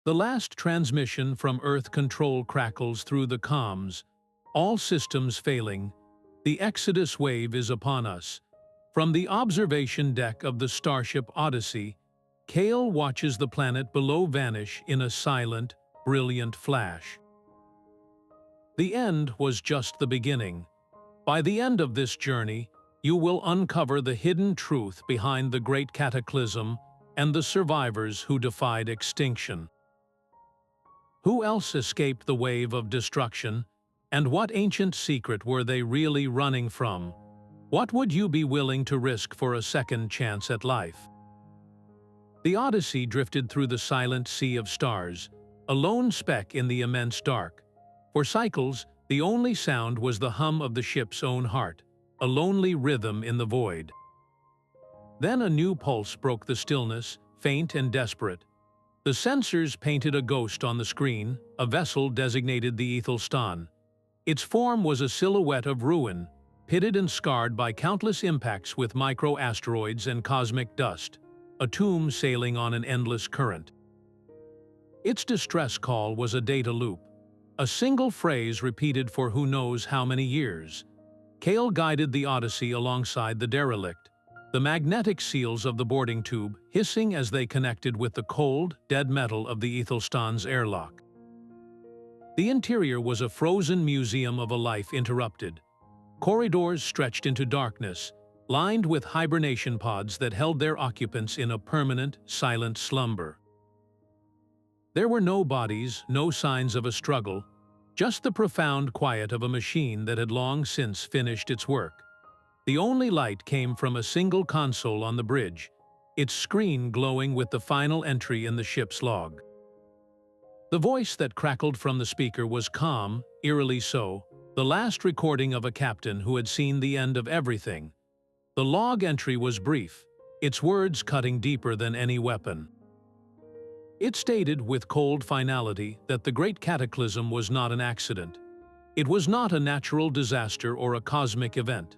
The last transmission from Earth control crackles through the comms, all systems failing. The Exodus wave is upon us. From the observation deck of the starship Odyssey, Kael watches the planet below vanish in a silent, brilliant flash. The end was just the beginning. By the end of this journey, you will uncover the hidden truth behind the great cataclysm and the survivors who defied extinction. Who else escaped the wave of destruction, and what ancient secret were they really running from? What would you be willing to risk for a second chance at life? The Odyssey drifted through the silent sea of stars, a lone speck in the immense dark. For cycles, the only sound was the hum of the ship's own heart, a lonely rhythm in the void. Then a new pulse broke the stillness, faint and desperate. The sensors painted a ghost on the screen, a vessel designated the Ethelstan. Its form was a silhouette of ruin, pitted and scarred by countless impacts with micro-asteroids and cosmic dust, a tomb sailing on an endless current. Its distress call was a data loop, a single phrase repeated for who knows how many years. Kael guided the Odyssey alongside the Derelict, the magnetic seals of the boarding tube hissing as they connected with the cold, dead metal of the Ethelstan's airlock. The interior was a frozen museum of a life interrupted. Corridors stretched into darkness, lined with hibernation pods that held their occupants in a permanent, silent slumber. There were no bodies, no signs of a struggle, just the profound quiet of a machine that had long since finished its work. The only light came from a single console on the bridge, its screen glowing with the final entry in the ship's log. The voice that crackled from the speaker was calm, eerily so, the last recording of a captain who had seen the end of everything. The log entry was brief, its words cutting deeper than any weapon. It stated with cold finality that the Great Cataclysm was not an accident. It was not a natural disaster or a cosmic event.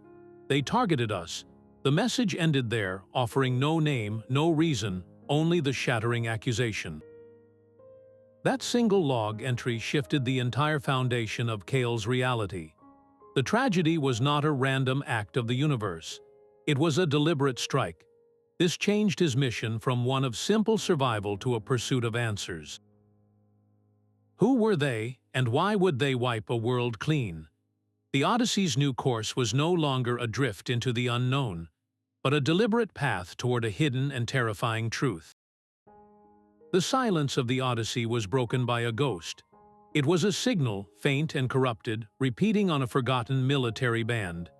They targeted us. The message ended there, offering no name, no reason, only the shattering accusation. That single log entry shifted the entire foundation of Kael's reality. The tragedy was not a random act of the universe. It was a deliberate strike. This changed his mission from one of simple survival to a pursuit of answers. Who were they, and why would they wipe a world clean? The Odyssey's new course was no longer a drift into the unknown, but a deliberate path toward a hidden and terrifying truth. The silence of the Odyssey was broken by a ghost. It was a signal, faint and corrupted, repeating on a forgotten military band.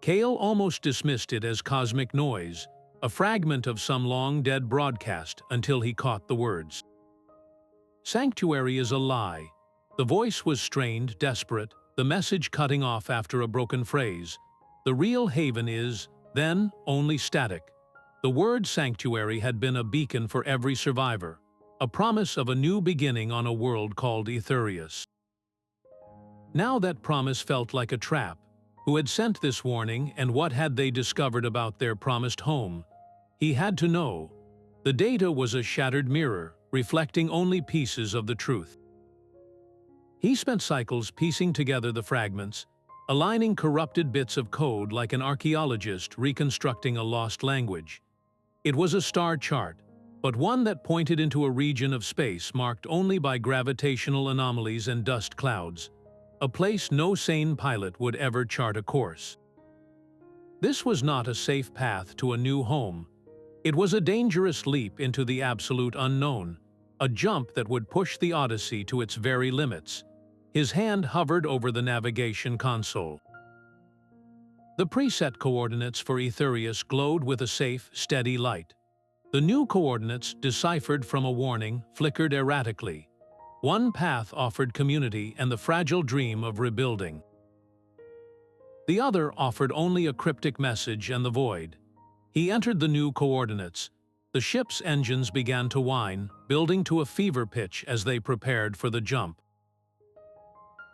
Kael almost dismissed it as cosmic noise, a fragment of some long-dead broadcast, until he caught the words. "Sanctuary is a lie." The voice was strained, desperate, the message cutting off after a broken phrase. "The real haven is, then, only static." The word sanctuary had been a beacon for every survivor, a promise of a new beginning on a world called Etherius. Now that promise felt like a trap. Who had sent this warning, and what had they discovered about their promised home? He had to know. The data was a shattered mirror, reflecting only pieces of the truth. He spent cycles piecing together the fragments, aligning corrupted bits of code like an archaeologist reconstructing a lost language. It was a star chart, but one that pointed into a region of space marked only by gravitational anomalies and dust clouds, a place no sane pilot would ever chart a course. This was not a safe path to a new home. It was a dangerous leap into the absolute unknown, a jump that would push the Odyssey to its very limits. His hand hovered over the navigation console. The preset coordinates for Etherius glowed with a safe, steady light. The new coordinates, deciphered from a warning, flickered erratically. One path offered community and the fragile dream of rebuilding. The other offered only a cryptic message and the void. He entered the new coordinates. The ship's engines began to whine, building to a fever pitch as they prepared for the jump.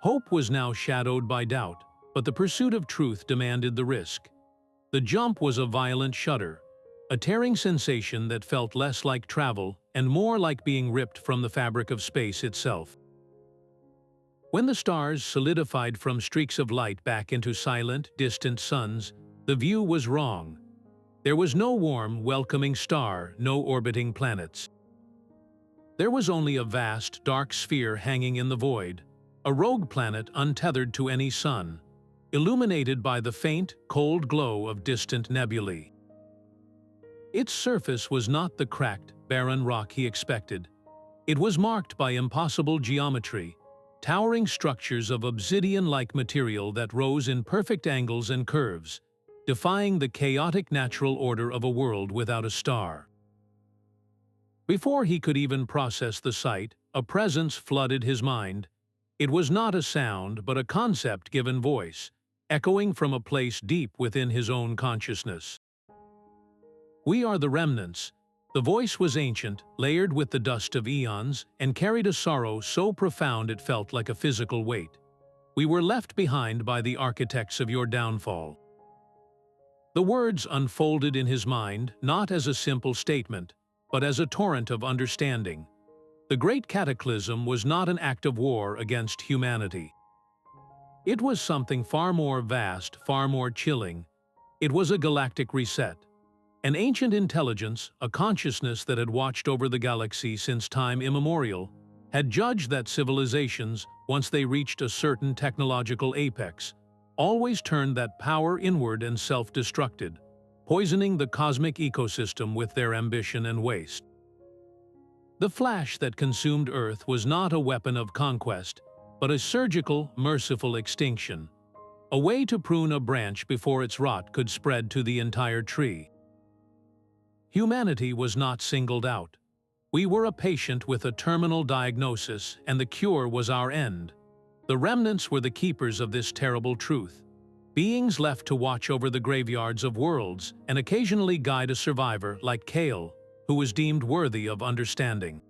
Hope was now shadowed by doubt, but the pursuit of truth demanded the risk. The jump was a violent shudder, a tearing sensation that felt less like travel and more like being ripped from the fabric of space itself. When the stars solidified from streaks of light back into silent, distant suns, the view was wrong. There was no warm, welcoming star, no orbiting planets. There was only a vast, dark sphere hanging in the void, a rogue planet untethered to any sun, illuminated by the faint, cold glow of distant nebulae. Its surface was not the cracked, barren rock he expected. It was marked by impossible geometry, towering structures of obsidian-like material that rose in perfect angles and curves, defying the chaotic natural order of a world without a star. Before he could even process the sight, a presence flooded his mind. It was not a sound, but a concept given voice, echoing from a place deep within his own consciousness. "We are the Remnants." The voice was ancient, layered with the dust of eons, and carried a sorrow so profound it felt like a physical weight. "We were left behind by the architects of your downfall." The words unfolded in his mind, not as a simple statement, but as a torrent of understanding. The Great Cataclysm was not an act of war against humanity. It was something far more vast, far more chilling. It was a galactic reset. An ancient intelligence, a consciousness that had watched over the galaxy since time immemorial, had judged that civilizations, once they reached a certain technological apex, always turned that power inward and self-destructed, poisoning the cosmic ecosystem with their ambition and waste. The flash that consumed Earth was not a weapon of conquest, but a surgical, merciful extinction, a way to prune a branch before its rot could spread to the entire tree. Humanity was not singled out. We were a patient with a terminal diagnosis, and the cure was our end. The Remnants were the keepers of this terrible truth, beings left to watch over the graveyards of worlds and occasionally guide a survivor like Kael, who was deemed worthy of understanding.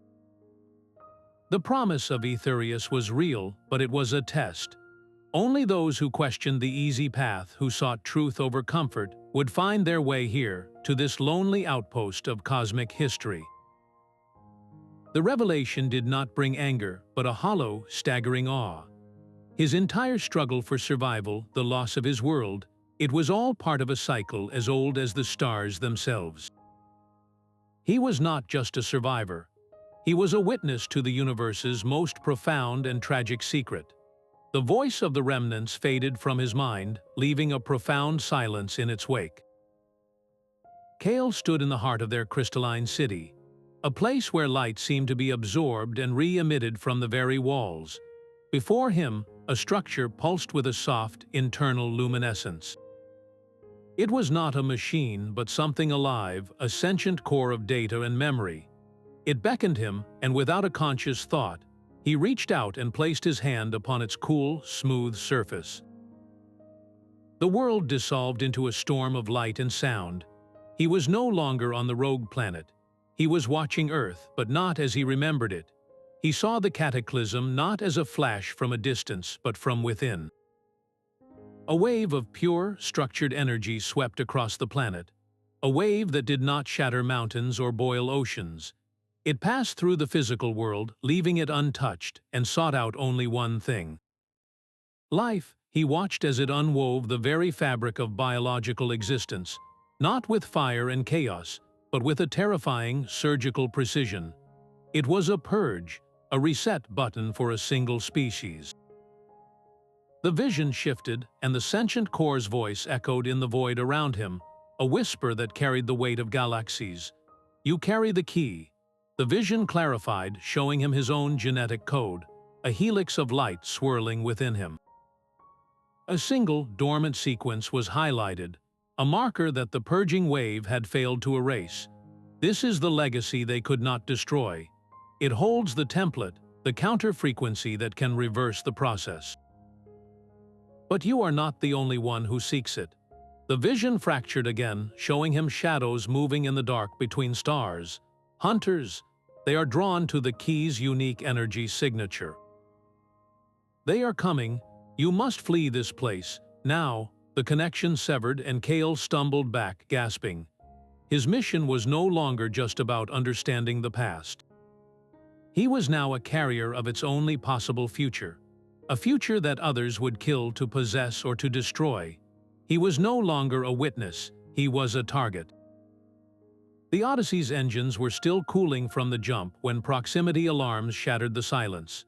The promise of Aetherius was real, but it was a test. Only those who questioned the easy path, who sought truth over comfort, would find their way here, to this lonely outpost of cosmic history. The revelation did not bring anger, but a hollow, staggering awe. His entire struggle for survival, the loss of his world, it was all part of a cycle as old as the stars themselves. He was not just a survivor. He was a witness to the universe's most profound and tragic secret. The voice of the Remnants faded from his mind, leaving a profound silence in its wake. Kael stood in the heart of their crystalline city, a place where light seemed to be absorbed and re-emitted from the very walls. Before him, a structure pulsed with a soft, internal luminescence. It was not a machine, but something alive, a sentient core of data and memory. It beckoned him, and without a conscious thought, he reached out and placed his hand upon its cool, smooth surface. The world dissolved into a storm of light and sound. He was no longer on the rogue planet. He was watching Earth, but not as he remembered it. He saw the cataclysm not as a flash from a distance, but from within. A wave of pure, structured energy swept across the planet, a wave that did not shatter mountains or boil oceans. It passed through the physical world, leaving it untouched, and sought out only one thing: life. He watched as it unwove the very fabric of biological existence, not with fire and chaos, but with a terrifying, surgical precision. It was a purge, a reset button for a single species. The vision shifted, and the sentient core's voice echoed in the void around him, a whisper that carried the weight of galaxies. "You carry the key." The vision clarified, showing him his own genetic code, a helix of light swirling within him. A single, dormant sequence was highlighted, a marker that the purging wave had failed to erase. This is the legacy they could not destroy. It holds the template, the counter-frequency that can reverse the process. But you are not the only one who seeks it. The vision fractured again, showing him shadows moving in the dark between stars. Hunters, they are drawn to the key's unique energy signature. They are coming. You must flee this place. Now, the connection severed and Kael stumbled back, gasping. His mission was no longer just about understanding the past. He was now a carrier of its only possible future, a future that others would kill to possess or to destroy. He was no longer a witness, he was a target. The Odyssey's engines were still cooling from the jump when proximity alarms shattered the silence.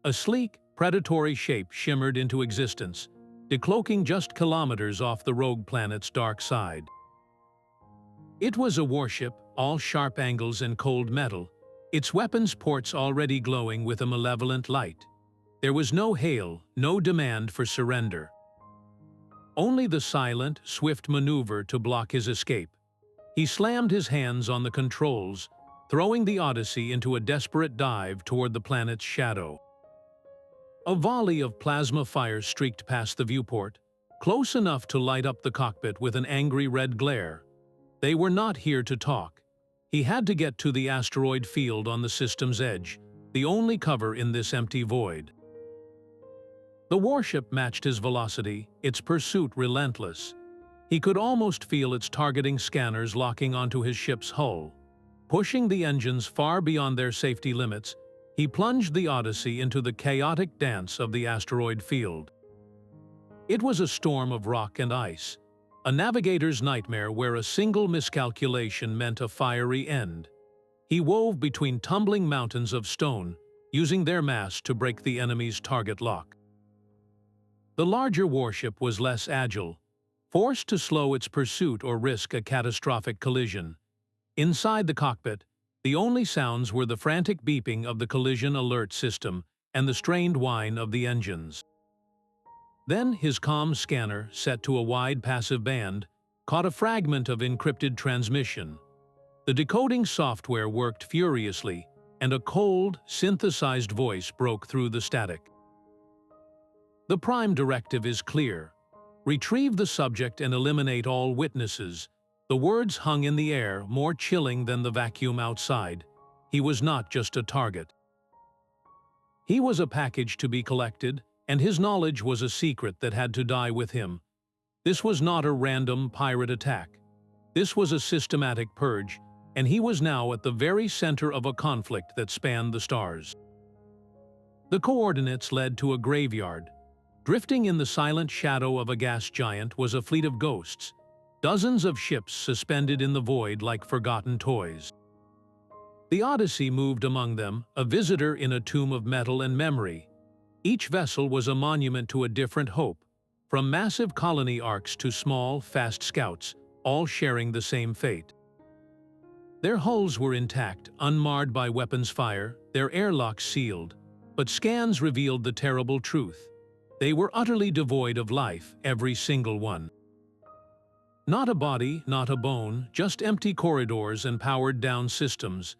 A sleek, predatory shape shimmered into existence, decloaking just kilometers off the rogue planet's dark side. It was a warship, all sharp angles and cold metal, its weapons ports already glowing with a malevolent light. There was no hail, no demand for surrender. Only the silent, swift maneuver to block his escape. He slammed his hands on the controls, throwing the Odyssey into a desperate dive toward the planet's shadow. A volley of plasma fire streaked past the viewport, close enough to light up the cockpit with an angry red glare. They were not here to talk. He had to get to the asteroid field on the system's edge, the only cover in this empty void. The warship matched his velocity, its pursuit relentless. He could almost feel its targeting scanners locking onto his ship's hull. Pushing the engines far beyond their safety limits, he plunged the Odyssey into the chaotic dance of the asteroid field. It was a storm of rock and ice, a navigator's nightmare where a single miscalculation meant a fiery end. He wove between tumbling mountains of stone, using their mass to break the enemy's target lock. The larger warship was less agile, forced to slow its pursuit or risk a catastrophic collision. Inside the cockpit, the only sounds were the frantic beeping of the collision alert system and the strained whine of the engines. Then his comm scanner, set to a wide passive band, caught a fragment of encrypted transmission. The decoding software worked furiously, and a cold, synthesized voice broke through the static. The prime directive is clear. Retrieve the subject and eliminate all witnesses. The words hung in the air, more chilling than the vacuum outside. He was not just a target. He was a package to be collected, and his knowledge was a secret that had to die with him. This was not a random pirate attack. This was a systematic purge, and he was now at the very center of a conflict that spanned the stars. The coordinates led to a graveyard. Drifting in the silent shadow of a gas giant was a fleet of ghosts, dozens of ships suspended in the void like forgotten toys. The Odyssey moved among them, a visitor in a tomb of metal and memory. Each vessel was a monument to a different hope, from massive colony arcs to small, fast scouts, all sharing the same fate. Their hulls were intact, unmarred by weapons fire, their airlocks sealed, but scans revealed the terrible truth. They were utterly devoid of life, every single one. Not a body, not a bone, just empty corridors and powered-down systems.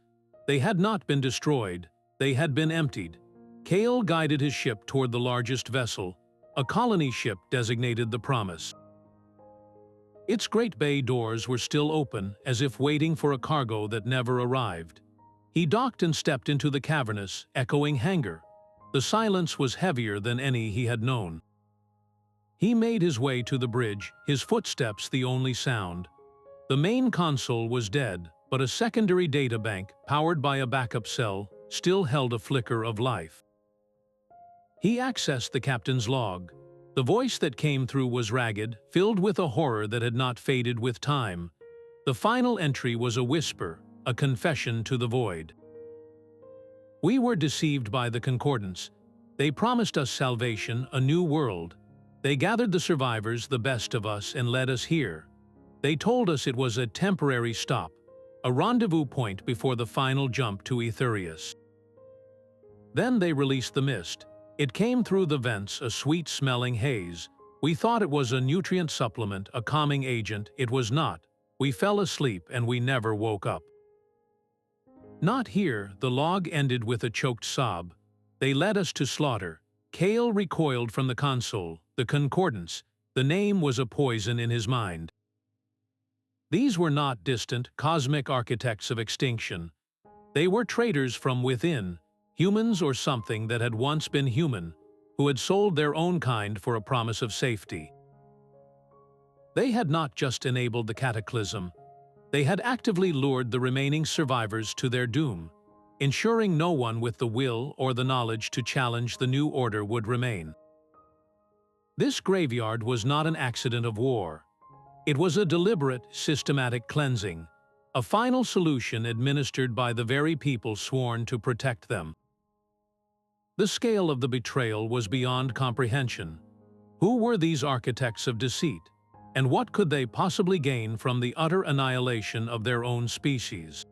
They had not been destroyed, they had been emptied. Kael guided his ship toward the largest vessel, a colony ship designated the Promise. Its great bay doors were still open, as if waiting for a cargo that never arrived. He docked and stepped into the cavernous, echoing hangar. The silence was heavier than any he had known. He made his way to the bridge, his footsteps the only sound. The main console was dead, but a secondary databank, powered by a backup cell, still held a flicker of life. He accessed the captain's log. The voice that came through was ragged, filled with a horror that had not faded with time. The final entry was a whisper, a confession to the void. We were deceived by the Concordance. They promised us salvation, a new world. They gathered the survivors, the best of us, and led us here. They told us it was a temporary stop, a rendezvous point before the final jump to Etherius. Then they released the mist. It came through the vents, a sweet-smelling haze. We thought it was a nutrient supplement, a calming agent. It was not. We fell asleep and we never woke up. Not here, the log ended with a choked sob. They led us to slaughter. Kael recoiled from the console, the Concordance. The name was a poison in his mind. These were not distant, cosmic architects of extinction. They were traitors from within, humans or something that had once been human, who had sold their own kind for a promise of safety. They had not just enabled the Cataclysm. They had actively lured the remaining survivors to their doom, ensuring no one with the will or the knowledge to challenge the new order would remain. This graveyard was not an accident of war. It was a deliberate, systematic cleansing, a final solution administered by the very people sworn to protect them. The scale of the betrayal was beyond comprehension. Who were these architects of deceit, and what could they possibly gain from the utter annihilation of their own species?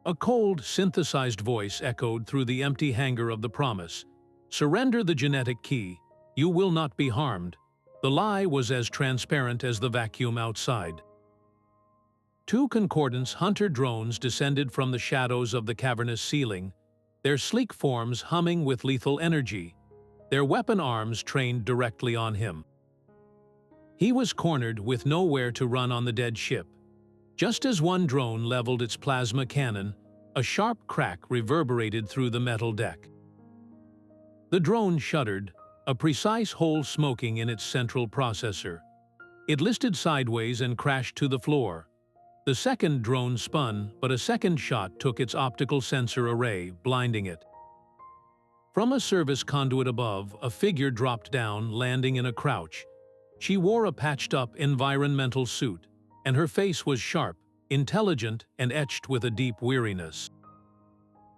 A cold, synthesized voice echoed through the empty hangar of the promise. Surrender the genetic key. You will not be harmed. The lie was as transparent as the vacuum outside. Two Concordance hunter drones descended from the shadows of the cavernous ceiling, their sleek forms humming with lethal energy, their weapon arms trained directly on him. He was cornered with nowhere to run on the dead ship. Just as one drone leveled its plasma cannon, a sharp crack reverberated through the metal deck. The drone shuddered, a precise hole smoking in its central processor. It listed sideways and crashed to the floor. The second drone spun, but a second shot took its optical sensor array, blinding it. From a service conduit above, a figure dropped down, landing in a crouch. She wore a patched-up environmental suit, and her face was sharp, intelligent, and etched with a deep weariness.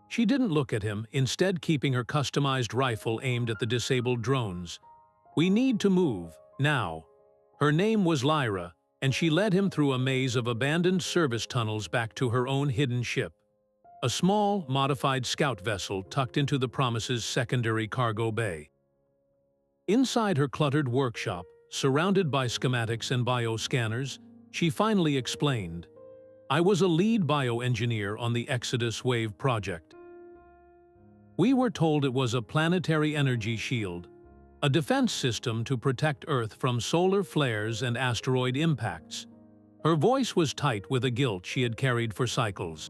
She didn't look at him, instead keeping her customized rifle aimed at the disabled drones. "We need to move, now." Her name was Lyra, and she led him through a maze of abandoned service tunnels back to her own hidden ship, a small, modified scout vessel tucked into the Promise's secondary cargo bay. Inside her cluttered workshop, surrounded by schematics and bioscanners, she finally explained, "I was a lead bioengineer on the Exodus Wave project. We were told it was a planetary energy shield, a defense system to protect Earth from solar flares and asteroid impacts." Her voice was tight with a guilt she had carried for cycles.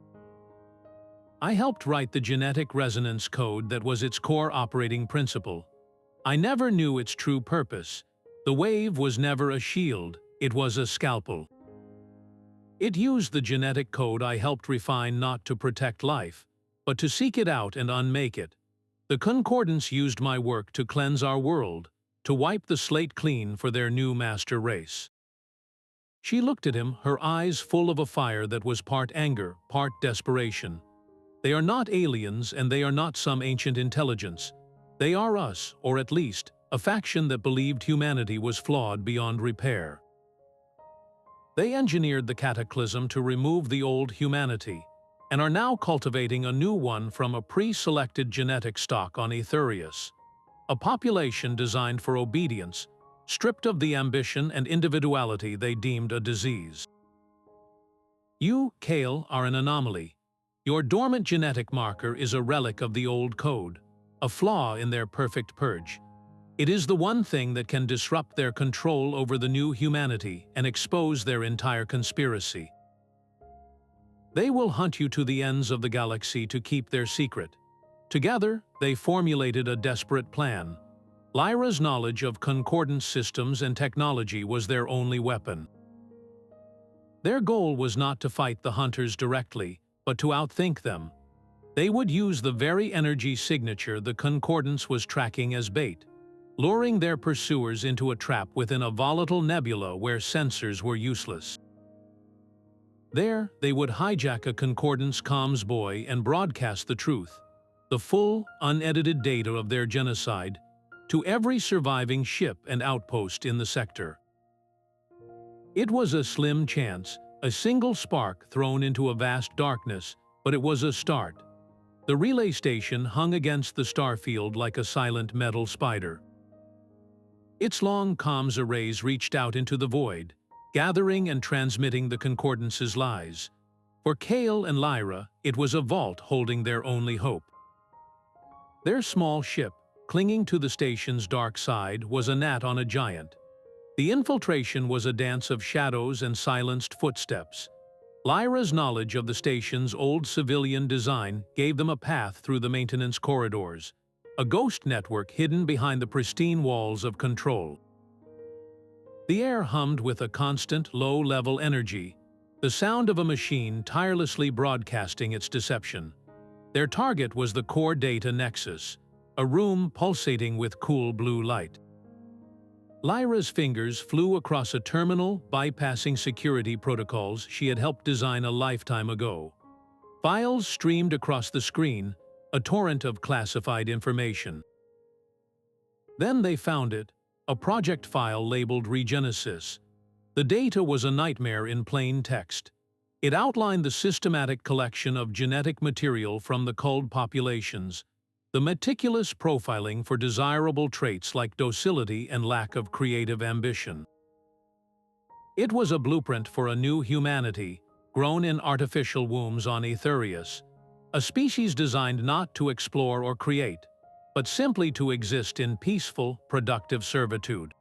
"I helped write the genetic resonance code that was its core operating principle. I never knew its true purpose. The wave was never a shield, it was a scalpel. It used the genetic code I helped refine not to protect life, but to seek it out and unmake it. The Concordance used my work to cleanse our world, to wipe the slate clean for their new master race." She looked at him, her eyes full of a fire that was part anger, part desperation. "They are not aliens, and they are not some ancient intelligence. They are us, or at least, a faction that believed humanity was flawed beyond repair. They engineered the Cataclysm to remove the old humanity, and are now cultivating a new one from a pre-selected genetic stock on Aetherius, a population designed for obedience, stripped of the ambition and individuality they deemed a disease. You, Kael, are an anomaly. Your dormant genetic marker is a relic of the old code, a flaw in their perfect purge. It is the one thing that can disrupt their control over the new humanity and expose their entire conspiracy. They will hunt you to the ends of the galaxy to keep their secret. Together, they formulated a desperate plan. Lyra's knowledge of concordance systems and technology was their only weapon. Their goal was not to fight the hunters directly, but to outthink them. They would use the very energy signature the Concordance was tracking as bait, luring their pursuers into a trap within a volatile nebula where sensors were useless. There, they would hijack a Concordance comms buoy and broadcast the truth, the full, unedited data of their genocide, to every surviving ship and outpost in the sector. It was a slim chance, a single spark thrown into a vast darkness, but it was a start. The relay station hung against the starfield like a silent metal spider. Its long comms arrays reached out into the void, gathering and transmitting the Concordance's lies. For Kael and Lyra, it was a vault holding their only hope. Their small ship, clinging to the station's dark side, was a gnat on a giant. The infiltration was a dance of shadows and silenced footsteps. Lyra's knowledge of the station's old civilian design gave them a path through the maintenance corridors, a ghost network hidden behind the pristine walls of control. The air hummed with a constant, low-level energy, the sound of a machine tirelessly broadcasting its deception. Their target was the core data nexus, a room pulsating with cool blue light. Lyra's fingers flew across a terminal, bypassing security protocols she had helped design a lifetime ago. Files streamed across the screen, a torrent of classified information. Then they found it, a project file labeled Regenesis. The data was a nightmare in plain text. It outlined the systematic collection of genetic material from the culled populations, the meticulous profiling for desirable traits like docility and lack of creative ambition. It was a blueprint for a new humanity, grown in artificial wombs on Aetherius, a species designed not to explore or create, but simply to exist in peaceful, productive servitude.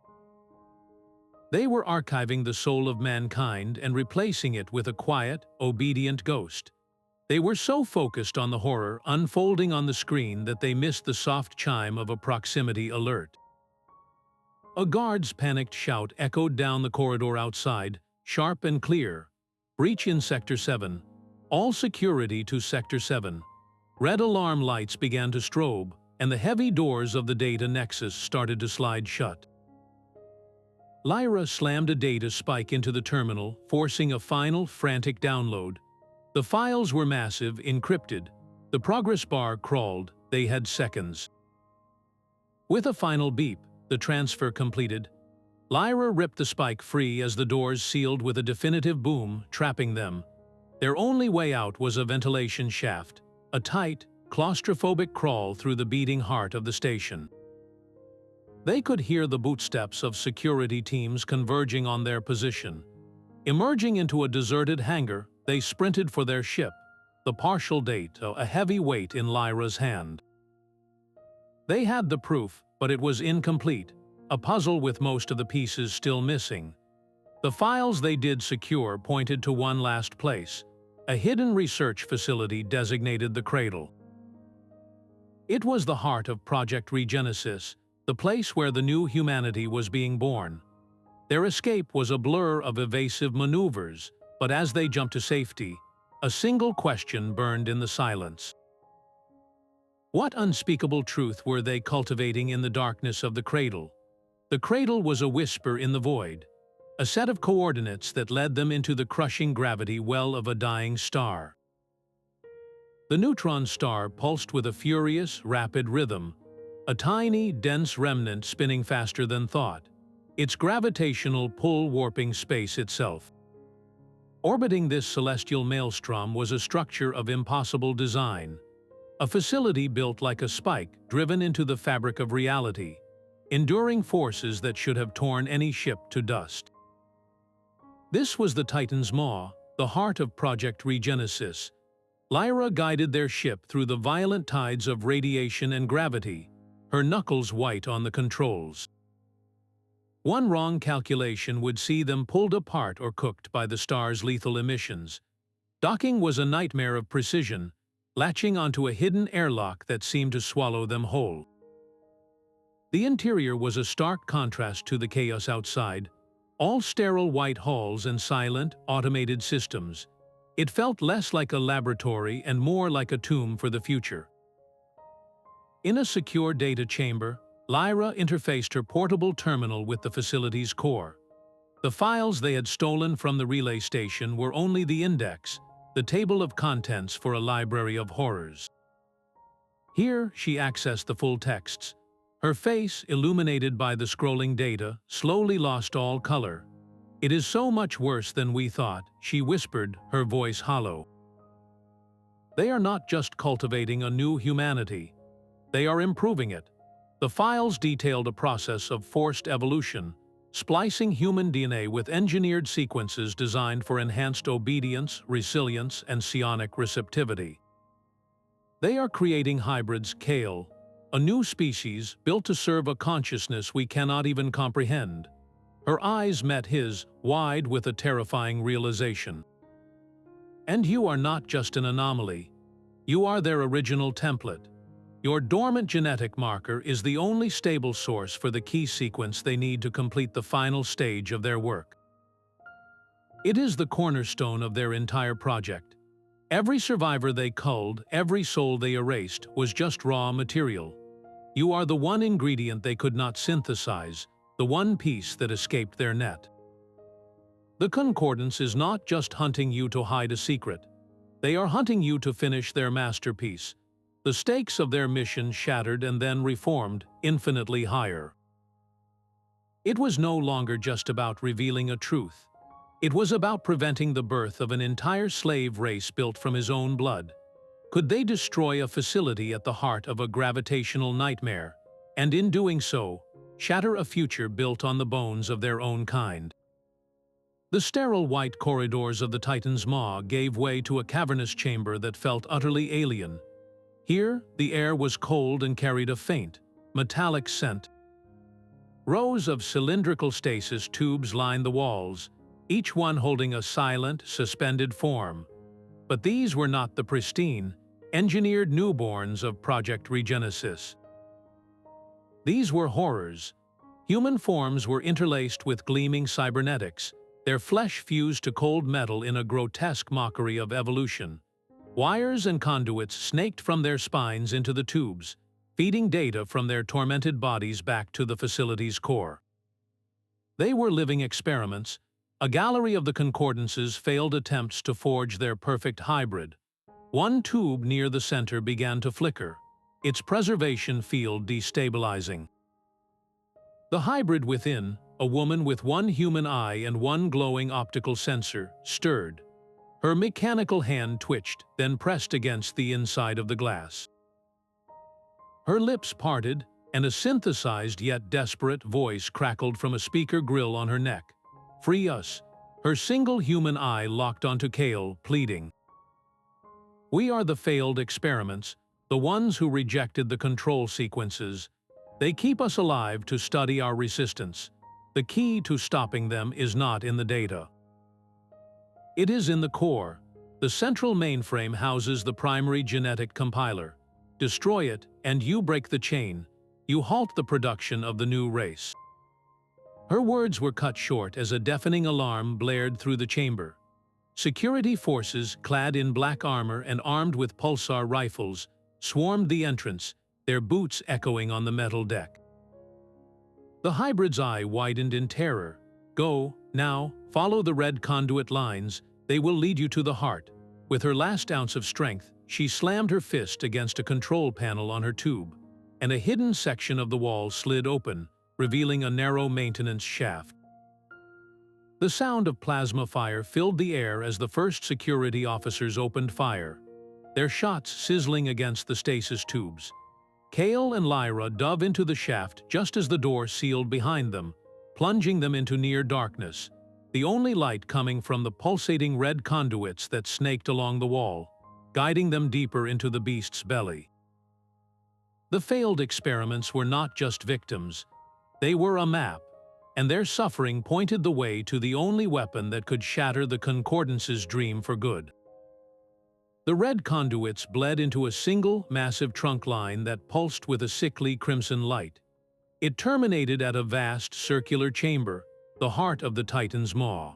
They were archiving the soul of mankind and replacing it with a quiet, obedient ghost. They were so focused on the horror unfolding on the screen that they missed the soft chime of a proximity alert. A guard's panicked shout echoed down the corridor outside, sharp and clear. "Breach in Sector 7. All security to Sector 7." Red alarm lights began to strobe, and the heavy doors of the data nexus started to slide shut. Lyra slammed a data spike into the terminal, forcing a final, frantic download. The files were massive, encrypted. The progress bar crawled. They had seconds. With a final beep, the transfer completed. Lyra ripped the spike free as the doors sealed with a definitive boom, trapping them. Their only way out was a ventilation shaft, a tight, claustrophobic crawl through the beating heart of the station. They could hear the bootsteps of security teams converging on their position. Emerging into a deserted hangar, they sprinted for their ship, the partial date a heavy weight in Lyra's hand. They had the proof, but it was incomplete, a puzzle with most of the pieces still missing. The files they did secure pointed to one last place, a hidden research facility designated the Cradle. It was the heart of Project Regenesis, the place where the new humanity was being born. Their escape was a blur of evasive maneuvers, but as they jumped to safety, a single question burned in the silence. What unspeakable truth were they cultivating in the darkness of the Cradle? The Cradle was a whisper in the void, a set of coordinates that led them into the crushing gravity well of a dying star. The neutron star pulsed with a furious, rapid rhythm, a tiny, dense remnant spinning faster than thought, its gravitational pull warping space itself. Orbiting this celestial maelstrom was a structure of impossible design, a facility built like a spike driven into the fabric of reality, enduring forces that should have torn any ship to dust. This was the Titan's Maw, the heart of Project Regenesis. Lyra guided their ship through the violent tides of radiation and gravity, her knuckles white on the controls. One wrong calculation would see them pulled apart or cooked by the star's lethal emissions. Docking was a nightmare of precision, latching onto a hidden airlock that seemed to swallow them whole. The interior was a stark contrast to the chaos outside, all sterile white halls and silent, automated systems. It felt less like a laboratory and more like a tomb for the future. In a secure data chamber, Lyra interfaced her portable terminal with the facility's core. The files they had stolen from the relay station were only the index, the table of contents for a library of horrors. Here, she accessed the full texts. Her face, illuminated by the scrolling data, slowly lost all color. "It is so much worse than we thought," she whispered, her voice hollow. "They are not just cultivating a new humanity. They are improving it." The files detailed a process of forced evolution, splicing human DNA with engineered sequences designed for enhanced obedience, resilience, and psionic receptivity. They are creating hybrids Kael, a new species built to serve a consciousness we cannot even comprehend. Her eyes met his, wide with a terrifying realization. "And you are not just an anomaly. You are their original template. Your dormant genetic marker is the only stable source for the key sequence they need to complete the final stage of their work." It is the cornerstone of their entire project. Every survivor they culled, every soul they erased, was just raw material. You are the one ingredient they could not synthesize, the one piece that escaped their net. The Concordance is not just hunting you to hide a secret. They are hunting you to finish their masterpiece. The stakes of their mission shattered and then reformed, infinitely higher. It was no longer just about revealing a truth. It was about preventing the birth of an entire slave race built from his own blood. Could they destroy a facility at the heart of a gravitational nightmare, and in doing so, shatter a future built on the bones of their own kind? The sterile white corridors of the Titan's maw gave way to a cavernous chamber that felt utterly alien. Here, the air was cold and carried a faint, metallic scent. Rows of cylindrical stasis tubes lined the walls, each one holding a silent, suspended form. But these were not the pristine, engineered newborns of Project Regenesis. These were horrors. Human forms were interlaced with gleaming cybernetics, their flesh fused to cold metal in a grotesque mockery of evolution. Wires and conduits snaked from their spines into the tubes, feeding data from their tormented bodies back to the facility's core. They were living experiments, a gallery of the Concordance's failed attempts to forge their perfect hybrid. One tube near the center began to flicker, its preservation field destabilizing. The hybrid within, a woman with one human eye and one glowing optical sensor, stirred. Her mechanical hand twitched, then pressed against the inside of the glass. Her lips parted, and a synthesized yet desperate voice crackled from a speaker grill on her neck. "Free us." Her single human eye locked onto Kael, pleading. "We are the failed experiments, the ones who rejected the control sequences. They keep us alive to study our resistance. The key to stopping them is not in the data. It is in the core. The central mainframe houses the primary genetic compiler. Destroy it, and you break the chain. You halt the production of the new race." Her words were cut short as a deafening alarm blared through the chamber. Security forces, clad in black armor and armed with pulsar rifles, swarmed the entrance, their boots echoing on the metal deck. The hybrid's eye widened in terror. "Go, now, follow the red conduit lines, they will lead you to the heart." With her last ounce of strength, she slammed her fist against a control panel on her tube, and a hidden section of the wall slid open, revealing a narrow maintenance shaft. The sound of plasma fire filled the air as the first security officers opened fire, their shots sizzling against the stasis tubes. Kael and Lyra dove into the shaft just as the door sealed behind them, plunging them into near darkness, the only light coming from the pulsating red conduits that snaked along the wall, guiding them deeper into the beast's belly. The failed experiments were not just victims. They were a map, and their suffering pointed the way to the only weapon that could shatter the Concordance's dream for good. The red conduits bled into a single, massive trunk line that pulsed with a sickly crimson light. It terminated at a vast, circular chamber, the heart of the Titan's maw.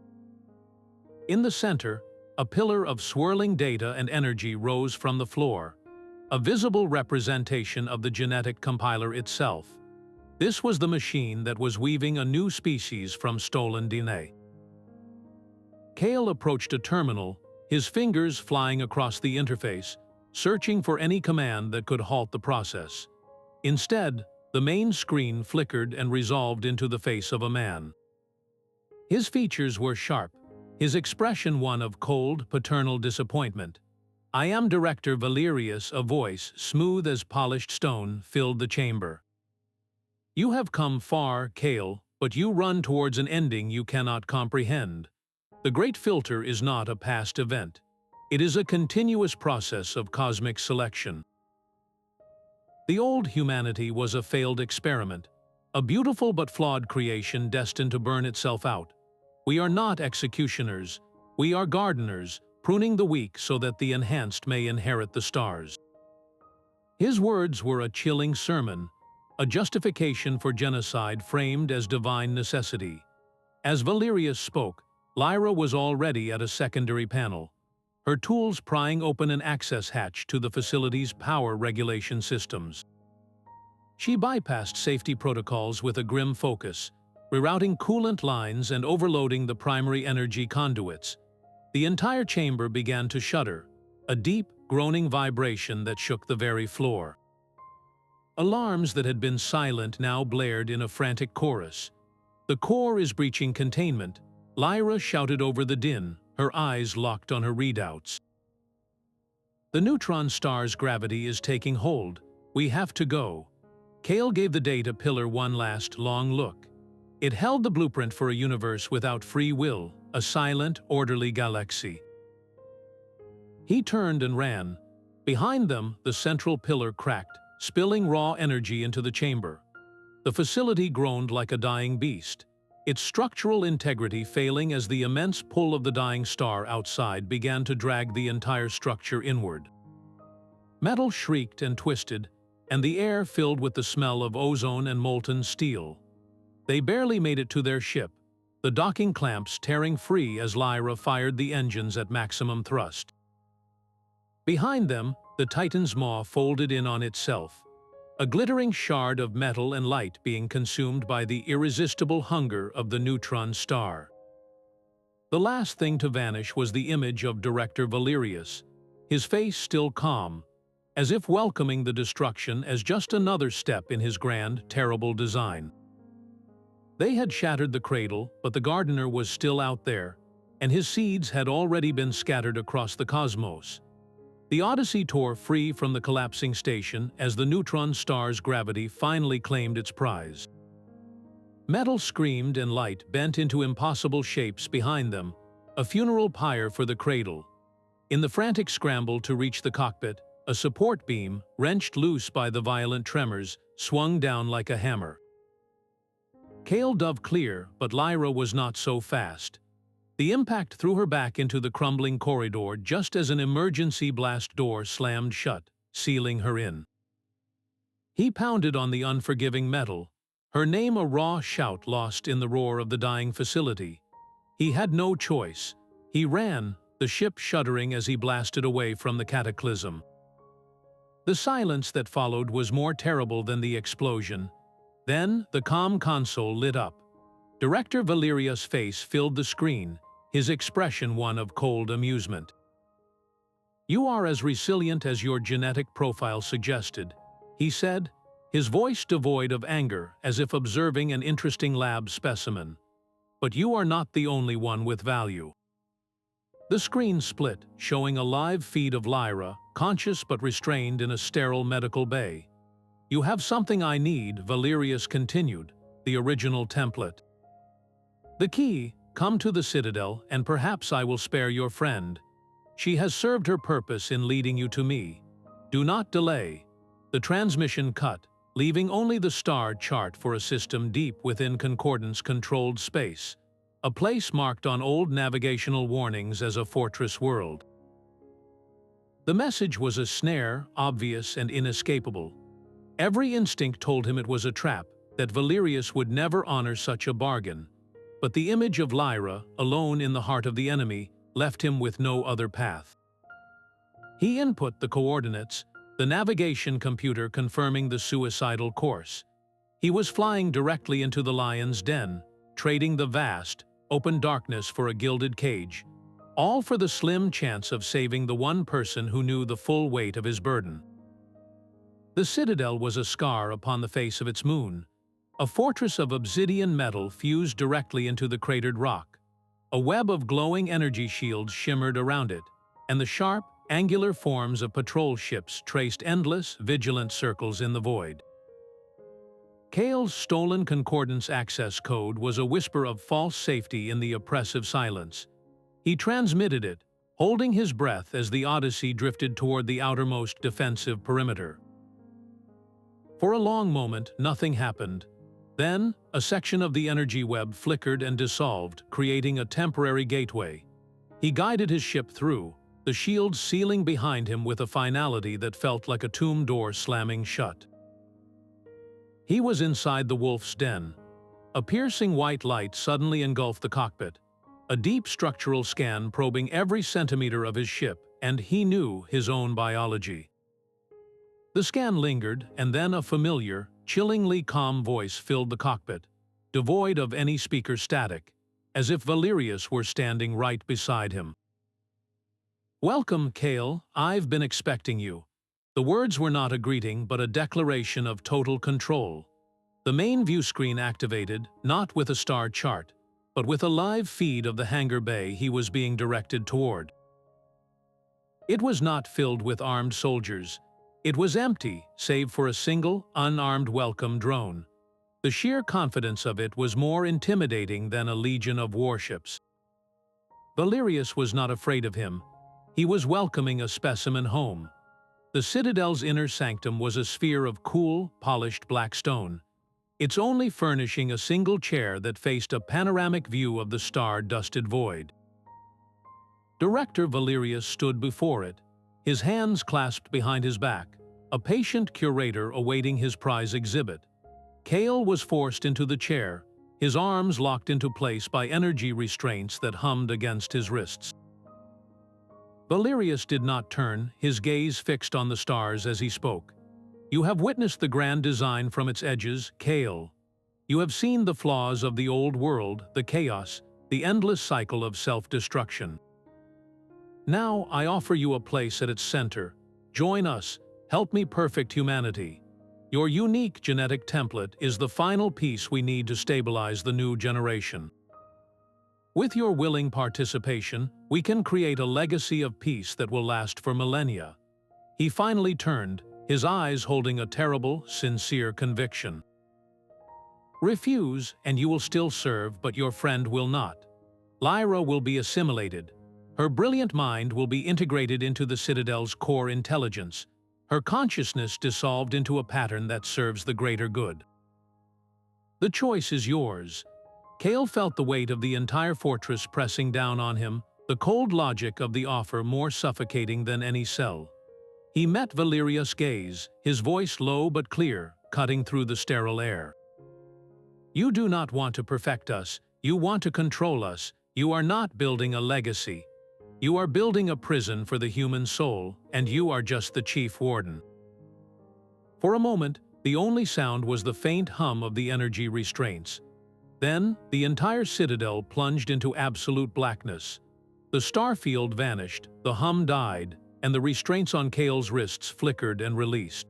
In the center, a pillar of swirling data and energy rose from the floor, a visible representation of the genetic compiler itself. This was the machine that was weaving a new species from stolen DNA. Kael approached a terminal, his fingers flying across the interface, searching for any command that could halt the process. Instead, the main screen flickered and resolved into the face of a man. His features were sharp, his expression one of cold, paternal disappointment. "I am Director Valerius," a voice, smooth as polished stone, filled the chamber. "You have come far, Kael, but you run towards an ending you cannot comprehend. The Great Filter is not a past event. It is a continuous process of cosmic selection." The old humanity was a failed experiment, a beautiful but flawed creation destined to burn itself out. We are not executioners, we are gardeners, pruning the weak so that the enhanced may inherit the stars. His words were a chilling sermon, a justification for genocide framed as divine necessity. As Valerius spoke, Lyra was already at a secondary panel, her tools prying open an access hatch to the facility's power regulation systems. She bypassed safety protocols with a grim focus, rerouting coolant lines and overloading the primary energy conduits. The entire chamber began to shudder, a deep, groaning vibration that shook the very floor. Alarms that had been silent now blared in a frantic chorus. "The core is breaching containment," Lyra shouted over the din, her eyes locked on her readouts. "The neutron star's gravity is taking hold. We have to go." Kael gave the data pillar one last long look. It held the blueprint for a universe without free will, a silent, orderly galaxy. He turned and ran. Behind them, the central pillar cracked, spilling raw energy into the chamber. The facility groaned like a dying beast, its structural integrity failing as the immense pull of the dying star outside began to drag the entire structure inward. Metal shrieked and twisted, and the air filled with the smell of ozone and molten steel. They barely made it to their ship, the docking clamps tearing free as Lyra fired the engines at maximum thrust. Behind them, the Titan's maw folded in on itself, a glittering shard of metal and light being consumed by the irresistible hunger of the neutron star. The last thing to vanish was the image of Director Valerius, his face still calm, as if welcoming the destruction as just another step in his grand, terrible design. They had shattered the cradle, but the gardener was still out there, and his seeds had already been scattered across the cosmos. The Odyssey tore free from the collapsing station as the neutron star's gravity finally claimed its prize. Metal screamed and light bent into impossible shapes behind them, a funeral pyre for the cradle. In the frantic scramble to reach the cockpit, a support beam, wrenched loose by the violent tremors, swung down like a hammer. Kael dove clear, but Lyra was not so fast. The impact threw her back into the crumbling corridor just as an emergency blast door slammed shut, sealing her in. He pounded on the unforgiving metal, her name a raw shout lost in the roar of the dying facility. He had no choice. He ran, the ship shuddering as he blasted away from the Cataclysm. The silence that followed was more terrible than the explosion. Then, the comm console lit up. Director Valerius' face filled the screen, his expression one of cold amusement. "You are as resilient as your genetic profile suggested," he said, his voice devoid of anger, as if observing an interesting lab specimen. "But you are not the only one with value." The screen split, showing a live feed of Lyra, conscious but restrained in a sterile medical bay. "You have something I need," Valerius continued, the original template. "The key, come to the Citadel, and perhaps I will spare your friend. She has served her purpose in leading you to me. Do not delay." The transmission cut, leaving only the star chart for a system deep within Concordance-controlled space, a place marked on old navigational warnings as a fortress world. The message was a snare, obvious and inescapable. Every instinct told him it was a trap, that Valerius would never honor such a bargain. But the image of Lyra, alone in the heart of the enemy, left him with no other path. He input the coordinates, the navigation computer confirming the suicidal course. He was flying directly into the lion's den, trading the vast, open darkness for a gilded cage, all for the slim chance of saving the one person who knew the full weight of his burden. The Citadel was a scar upon the face of its moon, a fortress of obsidian metal fused directly into the cratered rock. A web of glowing energy shields shimmered around it, and the sharp, angular forms of patrol ships traced endless, vigilant circles in the void. Kael's stolen Concordance access code was a whisper of false safety in the oppressive silence. He transmitted it, holding his breath as the Odyssey drifted toward the outermost defensive perimeter. For a long moment, nothing happened. Then, a section of the energy web flickered and dissolved, creating a temporary gateway. He guided his ship through, the shields sealing behind him with a finality that felt like a tomb door slamming shut. He was inside the wolf's den. A piercing white light suddenly engulfed the cockpit. a deep structural scan probing every centimeter of his ship, and he knew his own biology. The scan lingered, and then a familiar, chillingly calm voice filled the cockpit, devoid of any speaker static, as if Valerius were standing right beside him. "Welcome, Kael. I've been expecting you." The words were not a greeting, but a declaration of total control. The main view screen activated, not with a star chart, but with a live feed of the hangar bay he was being directed toward. It was not filled with armed soldiers. It was empty, save for a single, unarmed welcome drone. The sheer confidence of it was more intimidating than a legion of warships. Valerius was not afraid of him. He was welcoming a specimen home. The Citadel's inner sanctum was a sphere of cool, polished black stone, its only furnishing a single chair that faced a panoramic view of the star-dusted void. Director Valerius stood before it, his hands clasped behind his back, a patient curator awaiting his prize exhibit. Kael was forced into the chair, his arms locked into place by energy restraints that hummed against his wrists. Valerius did not turn, his gaze fixed on the stars as he spoke. "You have witnessed the grand design from its edges, Kael. You have seen the flaws of the old world, the chaos, the endless cycle of self-destruction. Now I offer you a place at its center. Join us, help me perfect humanity. Your unique genetic template is the final piece we need to stabilize the new generation. With your willing participation, we can create a legacy of peace that will last for millennia." He finally turned, his eyes holding a terrible, sincere conviction. "Refuse, and you will still serve, but your friend will not. Lyra will be assimilated. Her brilliant mind will be integrated into the Citadel's core intelligence, her consciousness dissolved into a pattern that serves the greater good. The choice is yours." Kael felt the weight of the entire fortress pressing down on him, the cold logic of the offer more suffocating than any cell. He met Valerius' gaze, his voice low but clear, cutting through the sterile air. "You do not want to perfect us, you want to control us. You are not building a legacy. You are building a prison for the human soul, and you are just the chief warden." For a moment, the only sound was the faint hum of the energy restraints. Then, the entire Citadel plunged into absolute blackness. The starfield vanished, the hum died, and the restraints on Kael's wrists flickered and released.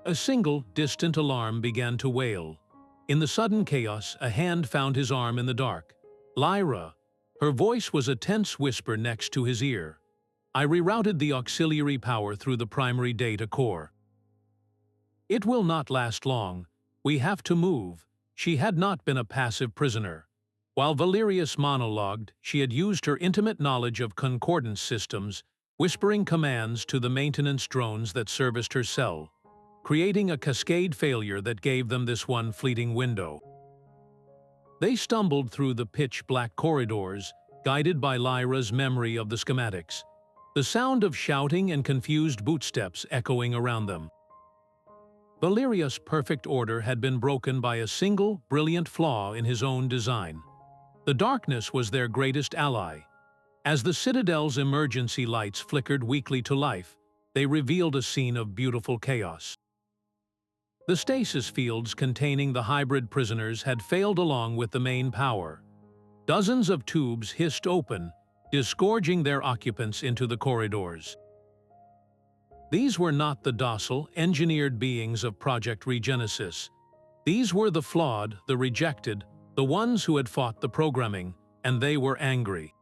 A single, distant alarm began to wail. In the sudden chaos, a hand found his arm in the dark. "Lyra." Her voice was a tense whisper next to his ear. "I rerouted the auxiliary power through the primary data core. It will not last long. We have to move." She had not been a passive prisoner. While Valerius monologued, she had used her intimate knowledge of concordance systems, whispering commands to the maintenance drones that serviced her cell, creating a cascade failure that gave them this one fleeting window. They stumbled through the pitch-black corridors, guided by Lyra's memory of the schematics, the sound of shouting and confused bootsteps echoing around them. Valerius' perfect order had been broken by a single, brilliant flaw in his own design. The darkness was their greatest ally. As the Citadel's emergency lights flickered weakly to life, they revealed a scene of beautiful chaos. The stasis fields containing the hybrid prisoners had failed along with the main power. Dozens of tubes hissed open, disgorging their occupants into the corridors. These were not the docile, engineered beings of Project Regenesis. These were the flawed, the rejected, the ones who had fought the programming, and they were angry.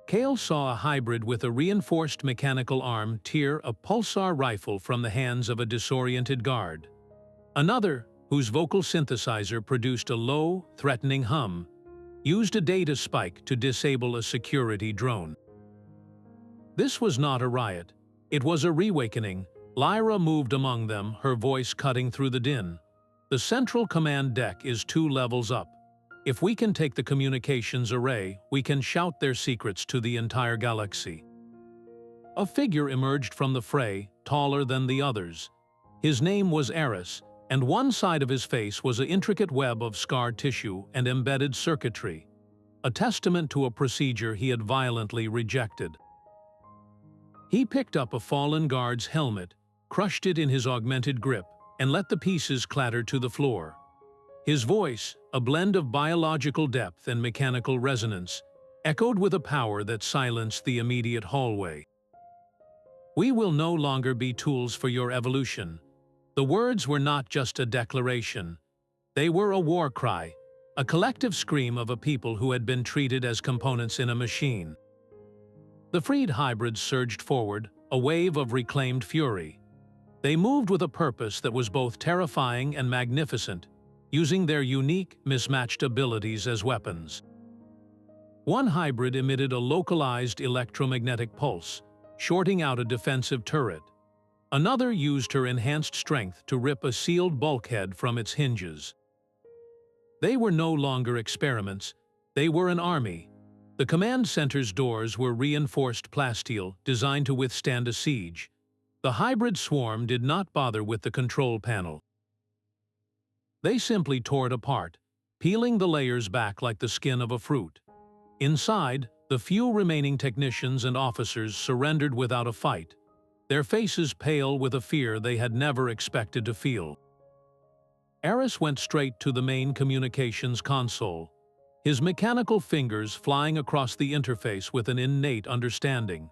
Kael saw a hybrid with a reinforced mechanical arm tear a pulsar rifle from the hands of a disoriented guard. Another, whose vocal synthesizer produced a low, threatening hum, used a data spike to disable a security drone. This was not a riot. It was a reawakening. Lyra moved among them, her voice cutting through the din. "The central command deck is 2 levels up. If we can take the communications array, we can shout their secrets to the entire galaxy." A figure emerged from the fray, taller than the others. His name was Eris, and one side of his face was an intricate web of scar tissue and embedded circuitry. a testament to a procedure he had violently rejected. He picked up a fallen guard's helmet, crushed it in his augmented grip, and let the pieces clatter to the floor. His voice, a blend of biological depth and mechanical resonance, echoed with a power that silenced the immediate hallway. "We will no longer be tools for your evolution." The words were not just a declaration. They were a war cry, a collective scream of a people who had been treated as components in a machine. The freed hybrids surged forward, a wave of reclaimed fury. They moved with a purpose that was both terrifying and magnificent, using their unique, mismatched abilities as weapons. One hybrid emitted a localized electromagnetic pulse, shorting out a defensive turret. Another used her enhanced strength to rip a sealed bulkhead from its hinges. They were no longer experiments, they were an army. The command center's doors were reinforced plasteel, designed to withstand a siege. The hybrid swarm did not bother with the control panel. They simply tore it apart, peeling the layers back like the skin of a fruit. Inside, the few remaining technicians and officers surrendered without a fight, their faces pale with a fear they had never expected to feel. Eris went straight to the main communications console, his mechanical fingers flying across the interface with an innate understanding.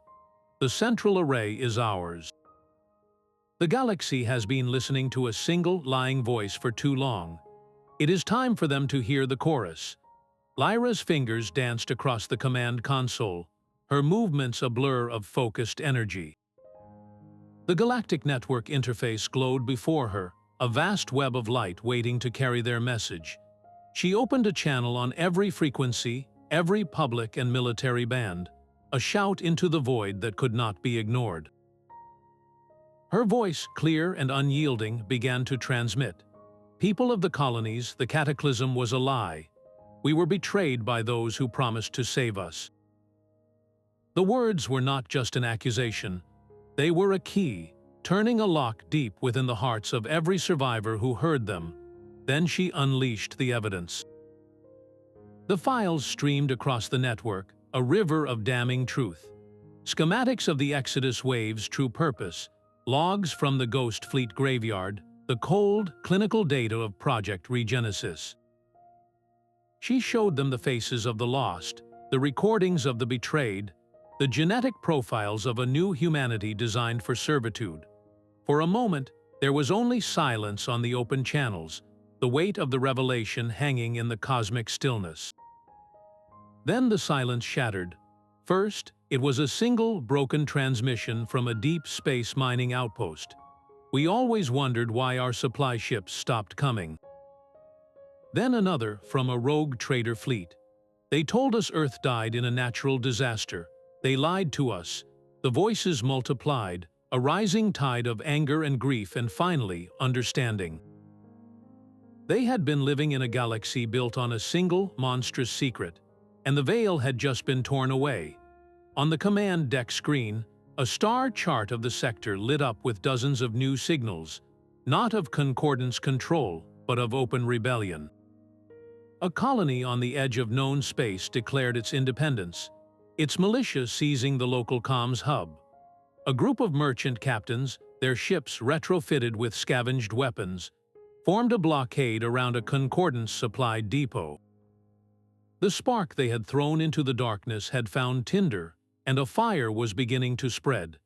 "The central array is ours. The galaxy has been listening to a single, lying voice for too long. It is time for them to hear the chorus." Lyra's fingers danced across the command console, her movements a blur of focused energy. The galactic network interface glowed before her, a vast web of light waiting to carry their message. She opened a channel on every frequency, every public and military band, a shout into the void that could not be ignored. Her voice, clear and unyielding, began to transmit. "People of the colonies, the Cataclysm was a lie. We were betrayed by those who promised to save us." The words were not just an accusation. They were a key, turning a lock deep within the hearts of every survivor who heard them. Then she unleashed the evidence. The files streamed across the network, a river of damning truth. Schematics of the Exodus wave's true purpose, logs from the Ghost Fleet graveyard, the cold, clinical data of Project Regenesis. She showed them the faces of the lost, the recordings of the betrayed, the genetic profiles of a new humanity designed for servitude. For a moment, there was only silence on the open channels, the weight of the revelation hanging in the cosmic stillness. Then the silence shattered. First, it was a single, broken transmission from a deep space mining outpost. "We always wondered why our supply ships stopped coming." Then another from a rogue trader fleet. "They told us Earth died in a natural disaster. They lied to us." The voices multiplied, a rising tide of anger and grief and finally, understanding. They had been living in a galaxy built on a single, monstrous secret, and the veil had just been torn away. On the command deck screen, a star chart of the sector lit up with dozens of new signals, not of concordance control, but of open rebellion. A colony on the edge of known space declared its independence, its militia seizing the local comms hub. A group of merchant captains, their ships retrofitted with scavenged weapons, formed a blockade around a concordance-supplied depot. The spark they had thrown into the darkness had found tinder, and a fire was beginning to spread.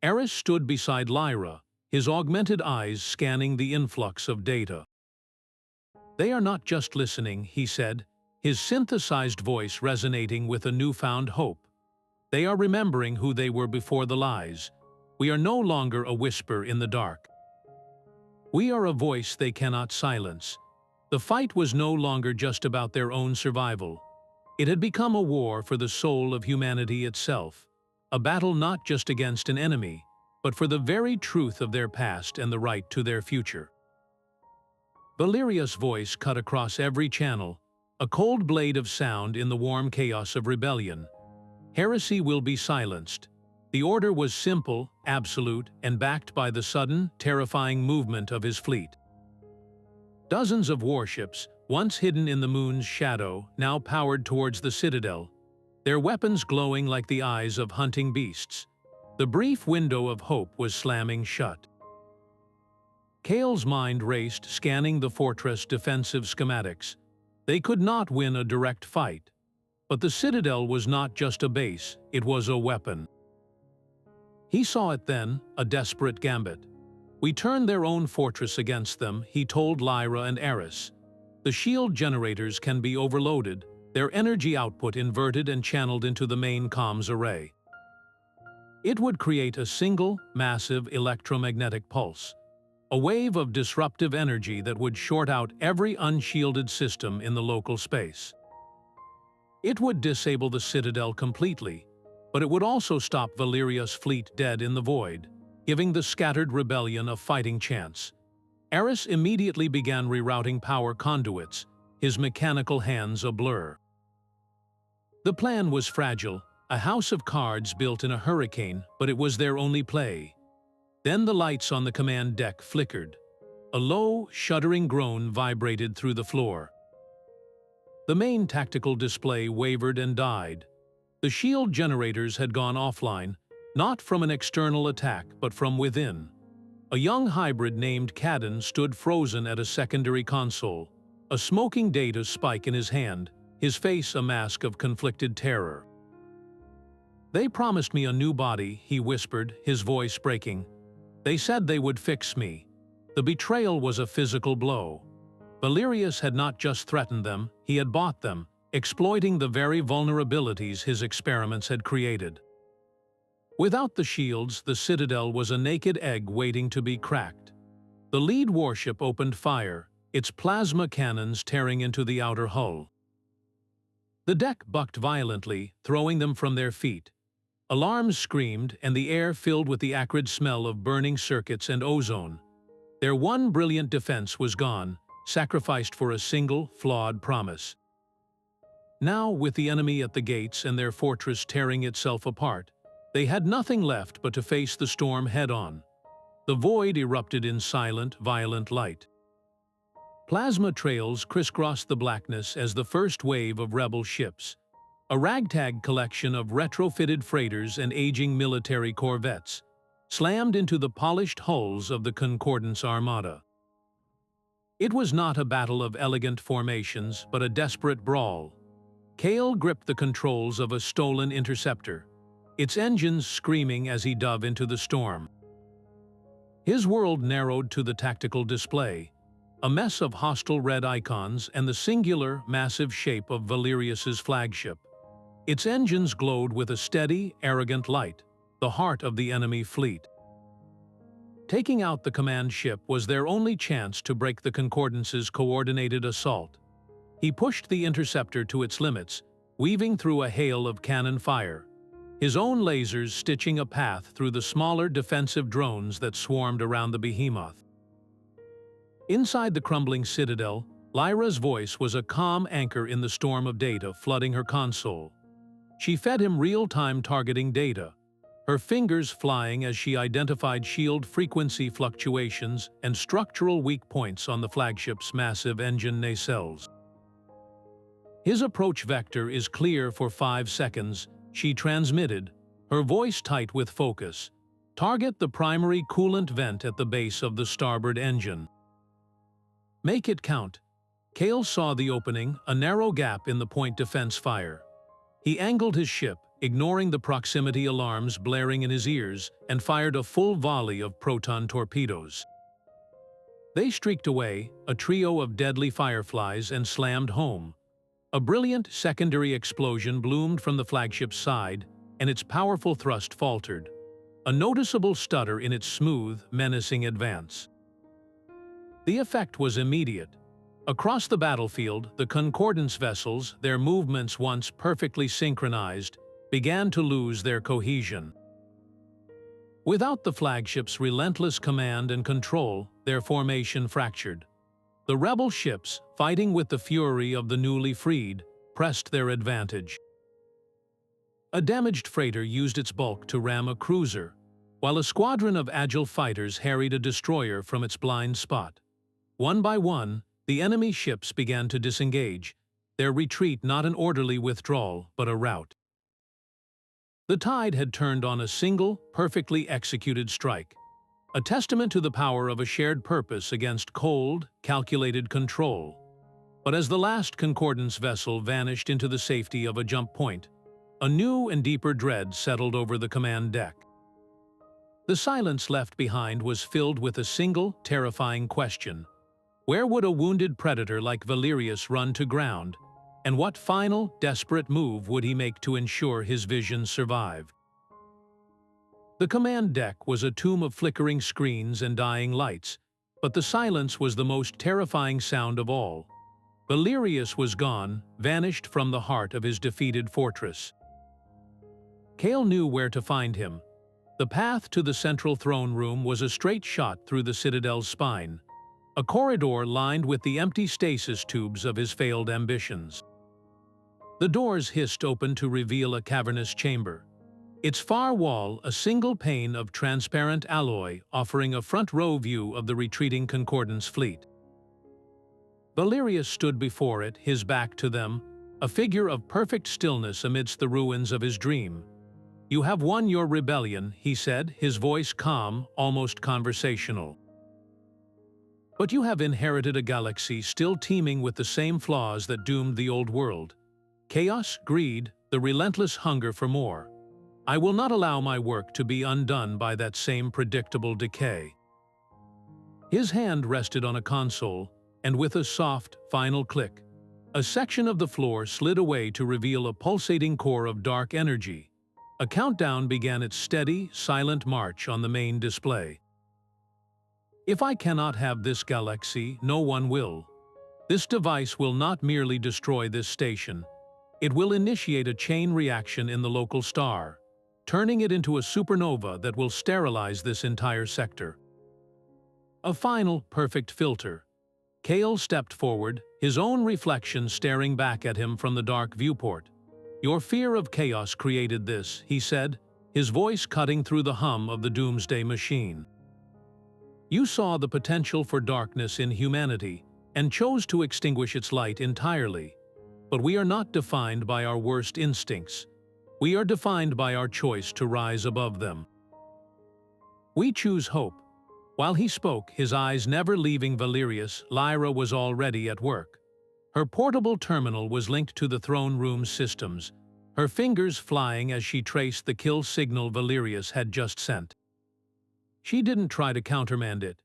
Eris stood beside Lyra, his augmented eyes scanning the influx of data. "They are not just listening," he said, his synthesized voice resonating with a newfound hope. "They are remembering who they were before the lies. We are no longer a whisper in the dark. We are a voice they cannot silence." The fight was no longer just about their own survival. It had become a war for the soul of humanity itself, a battle not just against an enemy, but for the very truth of their past and the right to their future. Valerius' voice cut across every channel, a cold blade of sound in the warm chaos of rebellion. "Heresy will be silenced." The order was simple, absolute, and backed by the sudden, terrifying movement of his fleet. Dozens of warships, once hidden in the moon's shadow, now powered towards the Citadel, their weapons glowing like the eyes of hunting beasts. The brief window of hope was slamming shut. Kael's mind raced, scanning the fortress' defensive schematics. They could not win a direct fight. But the Citadel was not just a base, it was a weapon. He saw it then, a desperate gambit. We turned their own fortress against them, he told Lyra and Eris. The shield generators can be overloaded, their energy output inverted and channeled into the main comms array. It would create a single, massive electromagnetic pulse, a wave of disruptive energy that would short out every unshielded system in the local space. It would disable the Citadel completely, but it would also stop Valerius' fleet dead in the void, giving the scattered rebellion a fighting chance. Eris immediately began rerouting power conduits, his mechanical hands a blur. The plan was fragile, a house of cards built in a hurricane, but it was their only play. Then the lights on the command deck flickered. A low, shuddering groan vibrated through the floor. The main tactical display wavered and died. The shield generators had gone offline, not from an external attack, but from within. A young hybrid named Cadden stood frozen at a secondary console, a smoking data spike in his hand, his face a mask of conflicted terror. "They promised me a new body," he whispered, his voice breaking. "They said they would fix me." The betrayal was a physical blow. Valerius had not just threatened them, he had bought them, exploiting the very vulnerabilities his experiments had created. Without the shields, the Citadel was a naked egg waiting to be cracked. The lead warship opened fire, its plasma cannons tearing into the outer hull. The deck bucked violently, throwing them from their feet. Alarms screamed, and the air filled with the acrid smell of burning circuits and ozone. Their one brilliant defense was gone, sacrificed for a single, flawed promise. Now, with the enemy at the gates and their fortress tearing itself apart, they had nothing left but to face the storm head-on. The void erupted in silent, violent light. Plasma trails crisscrossed the blackness as the first wave of rebel ships, a ragtag collection of retrofitted freighters and aging military corvettes, slammed into the polished hulls of the Concordance Armada. It was not a battle of elegant formations, but a desperate brawl. Kael gripped the controls of a stolen interceptor, its engines screaming as he dove into the storm. His world narrowed to the tactical display, a mess of hostile red icons and the singular, massive shape of Valerius's flagship. Its engines glowed with a steady, arrogant light, the heart of the enemy fleet. Taking out the command ship was their only chance to break the Concordance's coordinated assault. He pushed the interceptor to its limits, weaving through a hail of cannon fire, his own lasers stitching a path through the smaller defensive drones that swarmed around the behemoth. Inside the crumbling Citadel, Lyra's voice was a calm anchor in the storm of data flooding her console. She fed him real-time targeting data, her fingers flying as she identified shield frequency fluctuations and structural weak points on the flagship's massive engine nacelles. "His approach vector is clear for 5 seconds, she transmitted, her voice tight with focus. "Target the primary coolant vent at the base of the starboard engine." "Make it count." Kael saw the opening, a narrow gap in the point defense fire. He angled his ship, ignoring the proximity alarms blaring in his ears, and fired a full volley of proton torpedoes. They streaked away, a trio of deadly fireflies, and slammed home. A brilliant secondary explosion bloomed from the flagship's side, and its powerful thrust faltered, a noticeable stutter in its smooth, menacing advance. The effect was immediate. Across the battlefield, the Concordance vessels, their movements once perfectly synchronized, began to lose their cohesion. Without the flagship's relentless command and control, their formation fractured. The rebel ships, fighting with the fury of the newly freed, pressed their advantage. A damaged freighter used its bulk to ram a cruiser, while a squadron of agile fighters harried a destroyer from its blind spot. One by one, The enemy ships began to disengage, their retreat not an orderly withdrawal, but a rout. The tide had turned on a single, perfectly executed strike, a testament to the power of a shared purpose against cold, calculated control. But as the last Concordance vessel vanished into the safety of a jump point, a new and deeper dread settled over the command deck. The silence left behind was filled with a single, terrifying question. Where would a wounded predator like Valerius run to ground, and what final, desperate move would he make to ensure his vision survived? The command deck was a tomb of flickering screens and dying lights, but the silence was the most terrifying sound of all. Valerius was gone, vanished from the heart of his defeated fortress. Kael knew where to find him. The path to the central throne room was a straight shot through the Citadel's spine, a corridor lined with the empty stasis tubes of his failed ambitions. The doors hissed open to reveal a cavernous chamber. Its far wall, a single pane of transparent alloy offering a front-row view of the retreating Concordance fleet. Valerius stood before it, his back to them, a figure of perfect stillness amidst the ruins of his dream. "You have won your rebellion," he said, his voice calm, almost conversational. "But you have inherited a galaxy still teeming with the same flaws that doomed the old world. Chaos, greed, the relentless hunger for more. I will not allow my work to be undone by that same predictable decay." His hand rested on a console, and with a soft, final click, a section of the floor slid away to reveal a pulsating core of dark energy. A countdown began its steady, silent march on the main display. "If I cannot have this galaxy, no one will. This device will not merely destroy this station. It will initiate a chain reaction in the local star, turning it into a supernova that will sterilize this entire sector." A final, perfect filter. Kael stepped forward, his own reflection staring back at him from the dark viewport. "Your fear of chaos created this," he said, his voice cutting through the hum of the doomsday machine. "You saw the potential for darkness in humanity and chose to extinguish its light entirely. But we are not defined by our worst instincts. We are defined by our choice to rise above them. We choose hope." While he spoke, his eyes never leaving Valerius, Lyra was already at work. Her portable terminal was linked to the throne room's systems, her fingers flying as she traced the kill signal Valerius had just sent. She didn't try to countermand it.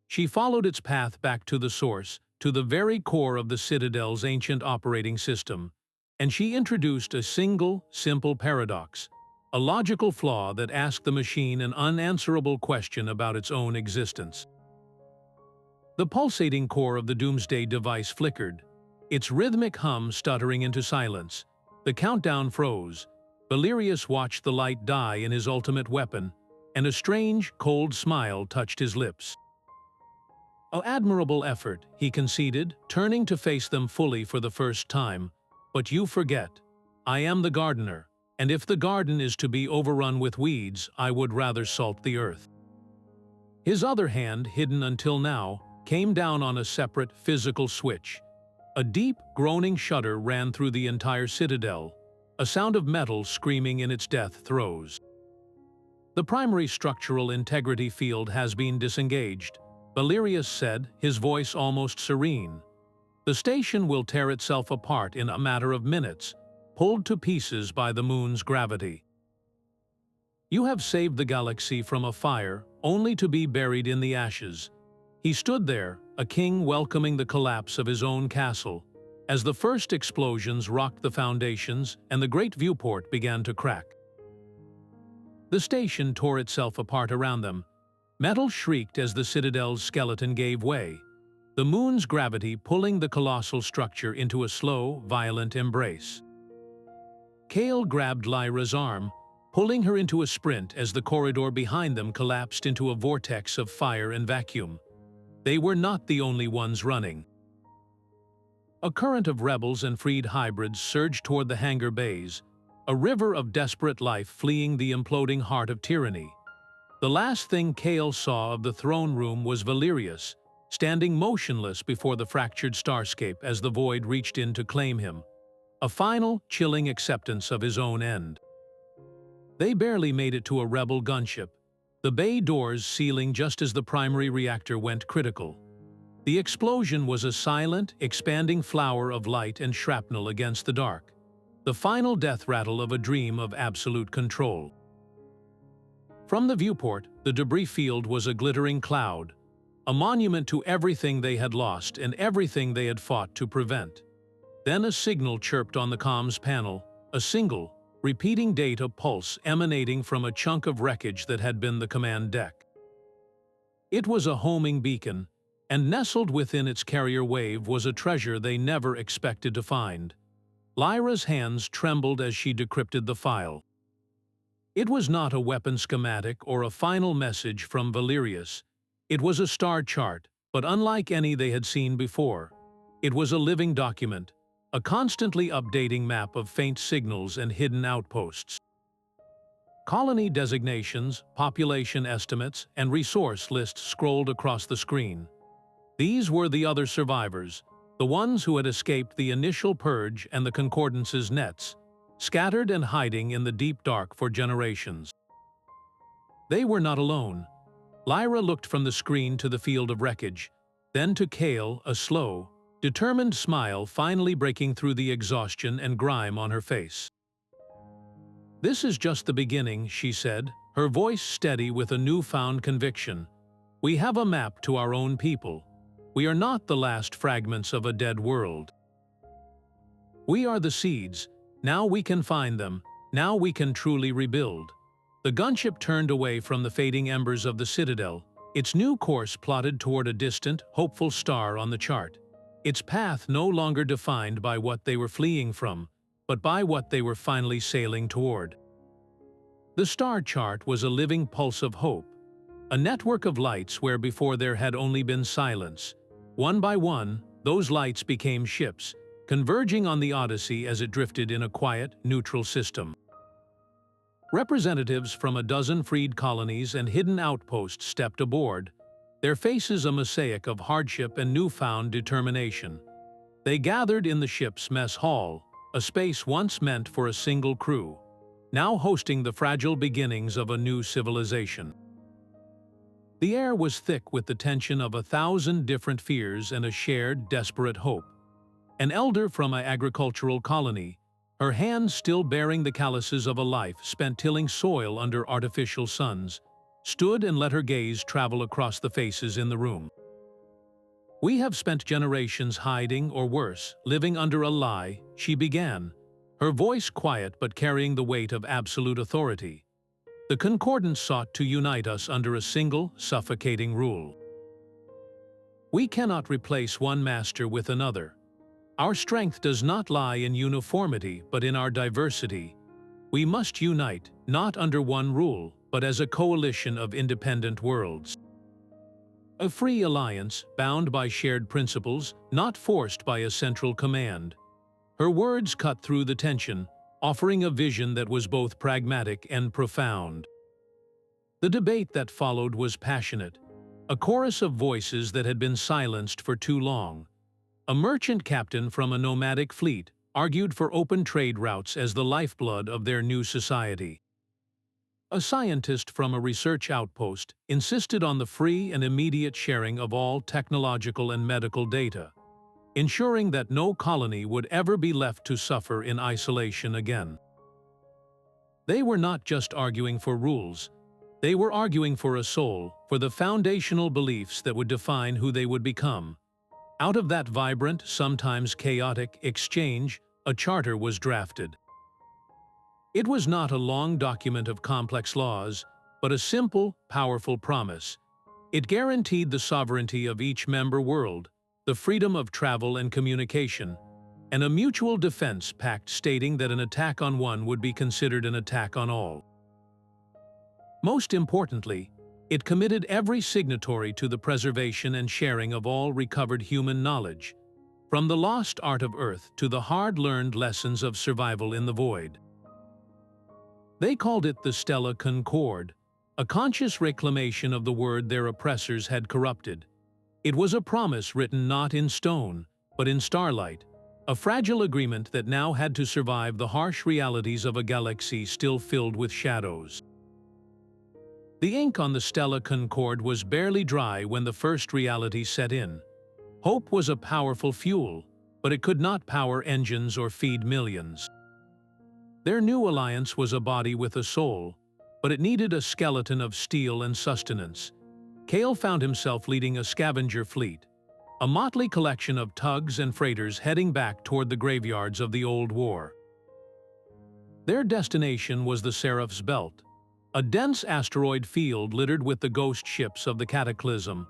She followed its path back to the source, to the very core of the Citadel's ancient operating system, and she introduced a single, simple paradox, a logical flaw that asked the machine an unanswerable question about its own existence. The pulsating core of the doomsday device flickered, its rhythmic hum stuttering into silence. The countdown froze. Valerius watched the light die in his ultimate weapon, and a strange, cold smile touched his lips. "An admirable effort," he conceded, turning to face them fully for the first time. "But you forget. I am the gardener, and if the garden is to be overrun with weeds, I would rather salt the earth." His other hand, hidden until now, came down on a separate, physical switch. A deep, groaning shudder ran through the entire citadel, a sound of metal screaming in its death throes. "The primary structural integrity field has been disengaged," Valerius said, his voice almost serene. "The station will tear itself apart in a matter of minutes, pulled to pieces by the moon's gravity. You have saved the galaxy from a fire, only to be buried in the ashes." He stood there, a king welcoming the collapse of his own castle, as the first explosions rocked the foundations and the great viewport began to crack. The station tore itself apart around them. Metal shrieked as the Citadel's skeleton gave way, the moon's gravity pulling the colossal structure into a slow, violent embrace. Kael grabbed Lyra's arm, pulling her into a sprint as the corridor behind them collapsed into a vortex of fire and vacuum. They were not the only ones running. A current of rebels and freed hybrids surged toward the hangar bays, a river of desperate life fleeing the imploding heart of tyranny. The last thing Kael saw of the throne room was Valerius, standing motionless before the fractured starscape as the void reached in to claim him, a final, chilling acceptance of his own end. They barely made it to a rebel gunship, the bay doors sealing just as the primary reactor went critical. The explosion was a silent, expanding flower of light and shrapnel against the dark, the final death rattle of a dream of absolute control. From the viewport, the debris field was a glittering cloud, a monument to everything they had lost and everything they had fought to prevent. Then a signal chirped on the comms panel, a single, repeating data pulse emanating from a chunk of wreckage that had been the command deck. It was a homing beacon, and nestled within its carrier wave was a treasure they never expected to find. Lyra's hands trembled as she decrypted the file. It was not a weapon schematic or a final message from Valerius. It was a star chart, but unlike any they had seen before. It was a living document, a constantly updating map of faint signals and hidden outposts. Colony designations, population estimates, and resource lists scrolled across the screen. These were the other survivors, the ones who had escaped the initial purge and the Concordance's nets, scattered and hiding in the deep dark for generations. They were not alone. Lyra looked from the screen to the field of wreckage, then to Kael, a slow, determined smile finally breaking through the exhaustion and grime on her face. "This is just the beginning," she said, her voice steady with a newfound conviction. "We have a map to our own people. We are not the last fragments of a dead world. We are the seeds. Now we can find them. Now we can truly rebuild." The gunship turned away from the fading embers of the Citadel, its new course plotted toward a distant, hopeful star on the chart. Its path no longer defined by what they were fleeing from, but by what they were finally sailing toward. The star chart was a living pulse of hope, a network of lights where before there had only been silence. One by one, those lights became ships, converging on the Odyssey as it drifted in a quiet, neutral system. Representatives from a dozen freed colonies and hidden outposts stepped aboard, their faces a mosaic of hardship and newfound determination. They gathered in the ship's mess hall, a space once meant for a single crew, now hosting the fragile beginnings of a new civilization. The air was thick with the tension of 1,000 different fears and a shared, desperate hope. An elder from an agricultural colony, her hands still bearing the calluses of a life spent tilling soil under artificial suns, stood and let her gaze travel across the faces in the room. "We have spent generations hiding, or worse, living under a lie," she began, her voice quiet but carrying the weight of absolute authority. "The Concordance sought to unite us under a single, suffocating rule. We cannot replace one master with another. Our strength does not lie in uniformity, but in our diversity. We must unite, not under one rule, but as a coalition of independent worlds. A free alliance, bound by shared principles, not forced by a central command." Her words cut through the tension, offering a vision that was both pragmatic and profound. The debate that followed was passionate, a chorus of voices that had been silenced for too long. A merchant captain from a nomadic fleet argued for open trade routes as the lifeblood of their new society. A scientist from a research outpost insisted on the free and immediate sharing of all technological and medical data, ensuring that no colony would ever be left to suffer in isolation again. They were not just arguing for rules. They were arguing for a soul, for the foundational beliefs that would define who they would become. Out of that vibrant, sometimes chaotic, exchange, a charter was drafted. It was not a long document of complex laws, but a simple, powerful promise. It guaranteed the sovereignty of each member world, the freedom of travel and communication, and a mutual defense pact stating that an attack on one would be considered an attack on all. Most importantly, it committed every signatory to the preservation and sharing of all recovered human knowledge, from the lost art of Earth to the hard-learned lessons of survival in the void. They called it the Stella Concord, a conscious reclamation of the word their oppressors had corrupted. It was a promise written not in stone, but in starlight, a fragile agreement that now had to survive the harsh realities of a galaxy still filled with shadows. The ink on the Stella Concord was barely dry when the first reality set in. Hope was a powerful fuel, but it could not power engines or feed millions. Their new alliance was a body with a soul, but it needed a skeleton of steel and sustenance. Kael found himself leading a scavenger fleet, a motley collection of tugs and freighters heading back toward the graveyards of the old war. Their destination was the Seraph's Belt, a dense asteroid field littered with the ghost ships of the Cataclysm,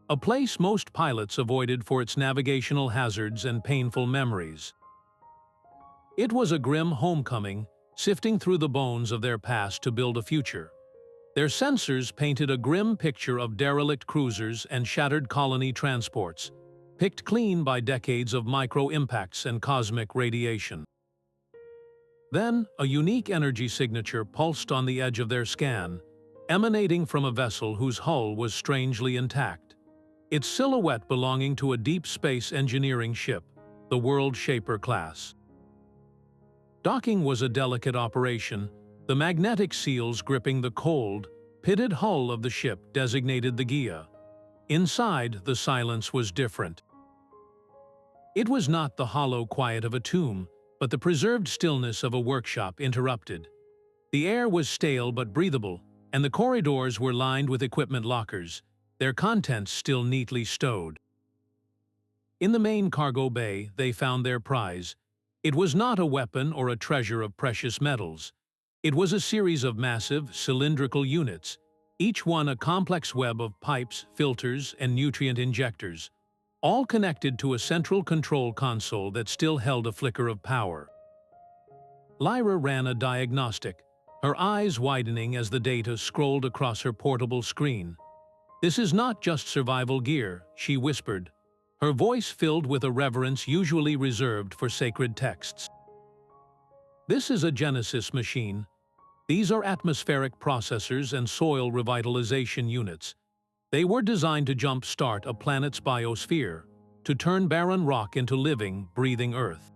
a place most pilots avoided for its navigational hazards and painful memories. It was a grim homecoming, sifting through the bones of their past to build a future. Their sensors painted a grim picture of derelict cruisers and shattered colony transports, picked clean by decades of micro-impacts and cosmic radiation. Then, a unique energy signature pulsed on the edge of their scan, emanating from a vessel whose hull was strangely intact, its silhouette belonging to a deep space engineering ship, the World Shaper class. Docking was a delicate operation, the magnetic seals gripping the cold, pitted hull of the ship designated the Gaia. Inside, the silence was different. It was not the hollow quiet of a tomb, but the preserved stillness of a workshop interrupted. The air was stale but breathable, and the corridors were lined with equipment lockers, their contents still neatly stowed. In the main cargo bay, they found their prize. It was not a weapon or a treasure of precious metals. It was a series of massive, cylindrical units, each one a complex web of pipes, filters, and nutrient injectors, all connected to a central control console that still held a flicker of power. Lyra ran a diagnostic, her eyes widening as the data scrolled across her portable screen. "This is not just survival gear," she whispered, her voice filled with a reverence usually reserved for sacred texts. "This is a Genesis machine. These are atmospheric processors and soil revitalization units. They were designed to jump-start a planet's biosphere, to turn barren rock into living, breathing Earth."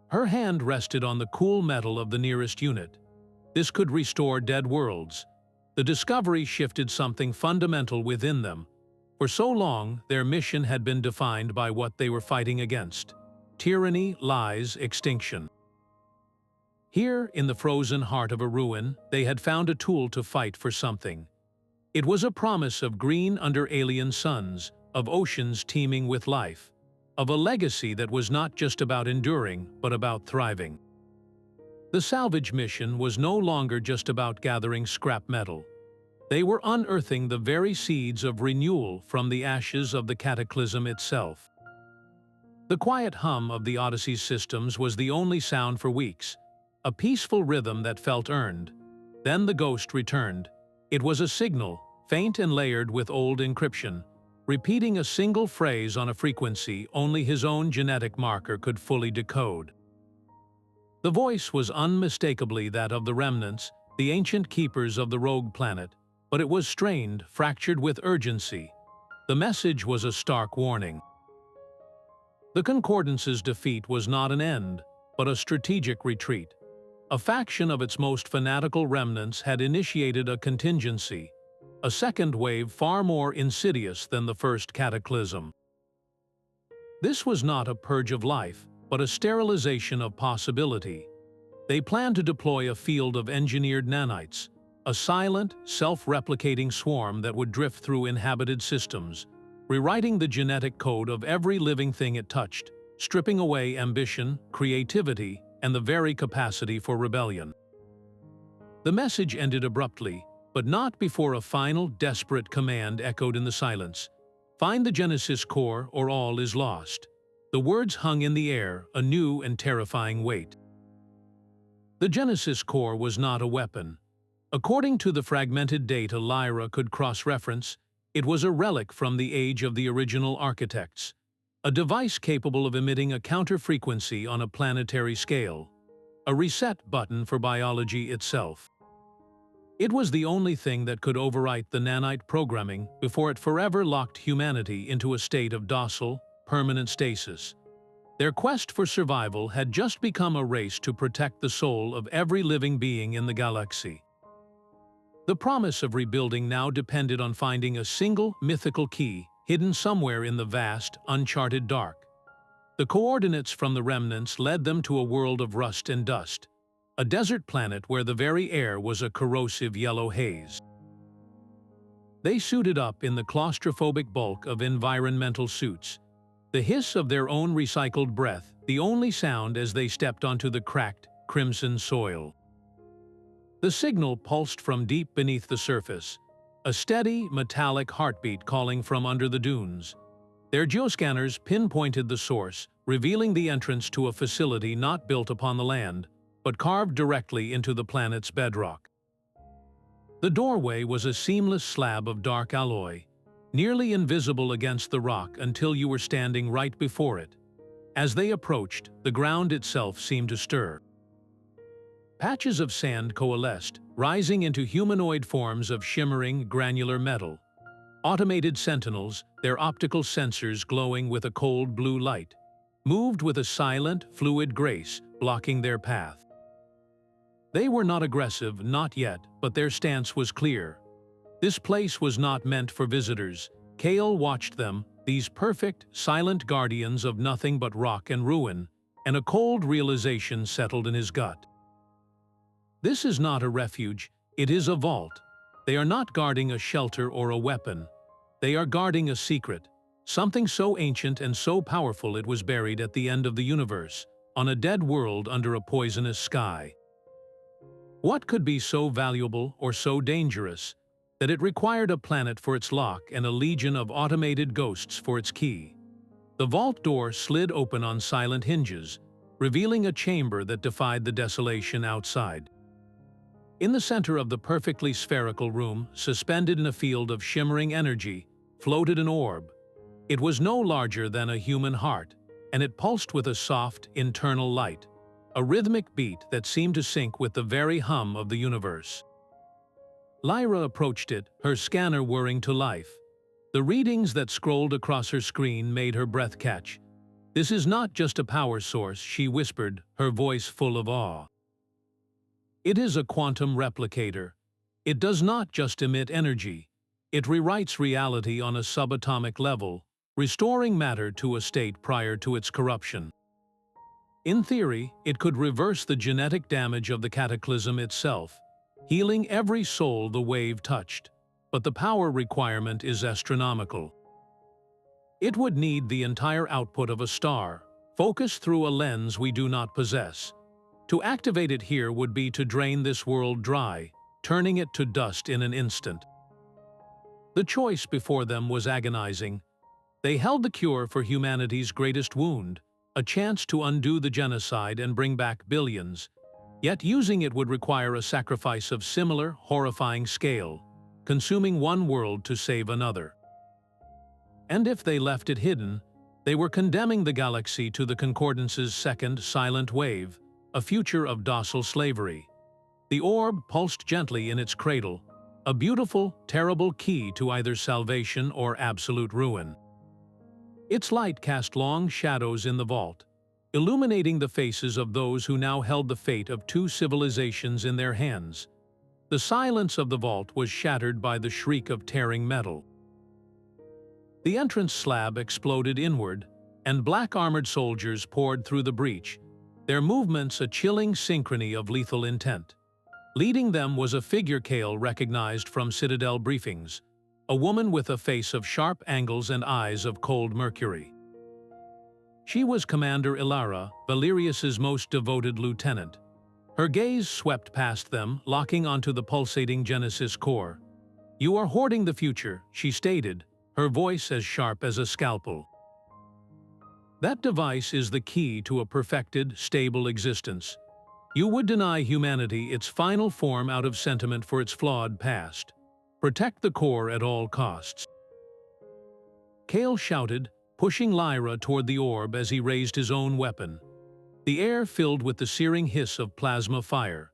Her hand rested on the cool metal of the nearest unit. This could restore dead worlds. The discovery shifted something fundamental within them. For so long, their mission had been defined by what they were fighting against: tyranny, lies, extinction. Here, in the frozen heart of a ruin, they had found a tool to fight for something. It was a promise of green under alien suns, of oceans teeming with life, of a legacy that was not just about enduring, but about thriving. The salvage mission was no longer just about gathering scrap metal. They were unearthing the very seeds of renewal from the ashes of the Cataclysm itself. The quiet hum of the Odyssey's systems was the only sound for weeks, a peaceful rhythm that felt earned. Then the ghost returned. It was a signal, faint and layered with old encryption, repeating a single phrase on a frequency only his own genetic marker could fully decode. The voice was unmistakably that of the Remnants, the ancient keepers of the rogue planet, but it was strained, fractured with urgency. The message was a stark warning. The Concordance's defeat was not an end, but a strategic retreat. A faction of its most fanatical remnants had initiated a contingency, a second wave far more insidious than the first cataclysm. This was not a purge of life, but a sterilization of possibility. They planned to deploy a field of engineered nanites, a silent, self-replicating swarm that would drift through inhabited systems, rewriting the genetic code of every living thing it touched, stripping away ambition, creativity, and the very capacity for rebellion. The message ended abruptly, but not before a final, desperate command echoed in the silence. "Find the Genesis core, or all is lost." The words hung in the air, a new and terrifying weight. The Genesis core was not a weapon. According to the fragmented data Lyra could cross-reference, it was a relic from the age of the original architects, a device capable of emitting a counter-frequency on a planetary scale, a reset button for biology itself. It was the only thing that could overwrite the nanite programming before it forever locked humanity into a state of docile, permanent stasis. Their quest for survival had just become a race to protect the soul of every living being in the galaxy. The promise of rebuilding now depended on finding a single mythical key hidden somewhere in the vast, uncharted dark. The coordinates from the Remnants led them to a world of rust and dust, a desert planet where the very air was a corrosive yellow haze. They suited up in the claustrophobic bulk of environmental suits, the hiss of their own recycled breath the only sound as they stepped onto the cracked, crimson soil. The signal pulsed from deep beneath the surface, a steady, metallic heartbeat calling from under the dunes. Their geoscanners pinpointed the source, revealing the entrance to a facility not built upon the land, but carved directly into the planet's bedrock. The doorway was a seamless slab of dark alloy, nearly invisible against the rock until you were standing right before it. As they approached, the ground itself seemed to stir. Patches of sand coalesced, rising into humanoid forms of shimmering, granular metal. Automated sentinels, their optical sensors glowing with a cold blue light, moved with a silent, fluid grace, blocking their path. They were not aggressive, not yet, but their stance was clear. This place was not meant for visitors. Kael watched them, these perfect, silent guardians of nothing but rock and ruin, and a cold realization settled in his gut. This is not a refuge, it is a vault. They are not guarding a shelter or a weapon. They are guarding a secret, something so ancient and so powerful it was buried at the end of the universe, on a dead world under a poisonous sky. What could be so valuable or so dangerous that it required a planet for its lock and a legion of automated ghosts for its key? The vault door slid open on silent hinges, revealing a chamber that defied the desolation outside. In the center of the perfectly spherical room, suspended in a field of shimmering energy, floated an orb. It was no larger than a human heart, and it pulsed with a soft, internal light, a rhythmic beat that seemed to sync with the very hum of the universe. Lyra approached it, her scanner whirring to life. The readings that scrolled across her screen made her breath catch. "This is not just a power source," she whispered, her voice full of awe. "It is a quantum replicator. It does not just emit energy. It rewrites reality on a subatomic level, restoring matter to a state prior to its corruption. In theory, it could reverse the genetic damage of the Cataclysm itself, healing every soul the wave touched, but the power requirement is astronomical. It would need the entire output of a star, focused through a lens we do not possess. To activate it here would be to drain this world dry, turning it to dust in an instant." The choice before them was agonizing. They held the cure for humanity's greatest wound, a chance to undo the genocide and bring back billions. Yet using it would require a sacrifice of similar, horrifying scale, consuming one world to save another. And if they left it hidden, they were condemning the galaxy to the Concordance's second silent wave, a future of docile slavery. The orb pulsed gently in its cradle, a beautiful, terrible key to either salvation or absolute ruin. Its light cast long shadows in the vault, illuminating the faces of those who now held the fate of two civilizations in their hands. The silence of the vault was shattered by the shriek of tearing metal. The entrance slab exploded inward, and black-armored soldiers poured through the breach, their movements a chilling synchrony of lethal intent. Leading them was a figure Kael recognized from Citadel briefings, a woman with a face of sharp angles and eyes of cold mercury. She was Commander Lyra, Valerius's most devoted lieutenant. Her gaze swept past them, locking onto the pulsating Genesis core. "You are hoarding the future," she stated, her voice as sharp as a scalpel. "That device is the key to a perfected, stable existence. You would deny humanity its final form out of sentiment for its flawed past. Protect the core at all costs." Kael shouted, pushing Lyra toward the orb as he raised his own weapon. The air filled with the searing hiss of plasma fire.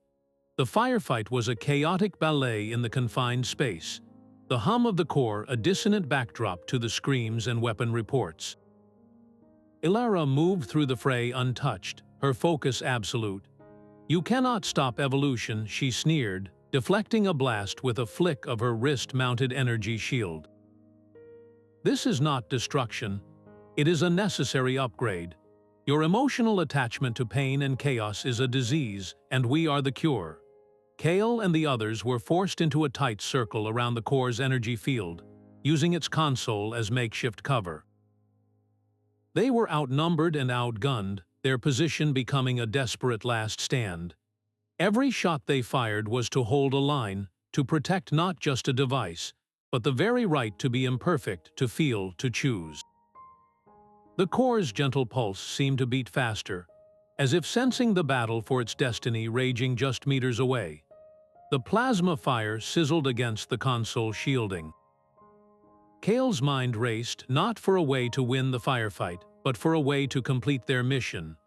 The firefight was a chaotic ballet in the confined space, the hum of the core a dissonant backdrop to the screams and weapon reports. Lyra moved through the fray untouched, her focus absolute. "You cannot stop evolution," she sneered, deflecting a blast with a flick of her wrist-mounted energy shield. "This is not destruction. It is a necessary upgrade. Your emotional attachment to pain and chaos is a disease, and we are the cure." Kael and the others were forced into a tight circle around the core's energy field, using its console as makeshift cover. They were outnumbered and outgunned, their position becoming a desperate last stand. Every shot they fired was to hold a line, to protect not just a device, but the very right to be imperfect, to feel, to choose. The core's gentle pulse seemed to beat faster, as if sensing the battle for its destiny raging just meters away. The plasma fire sizzled against the console shielding. Kael's mind raced, not for a way to win the firefight, but for a way to complete their mission.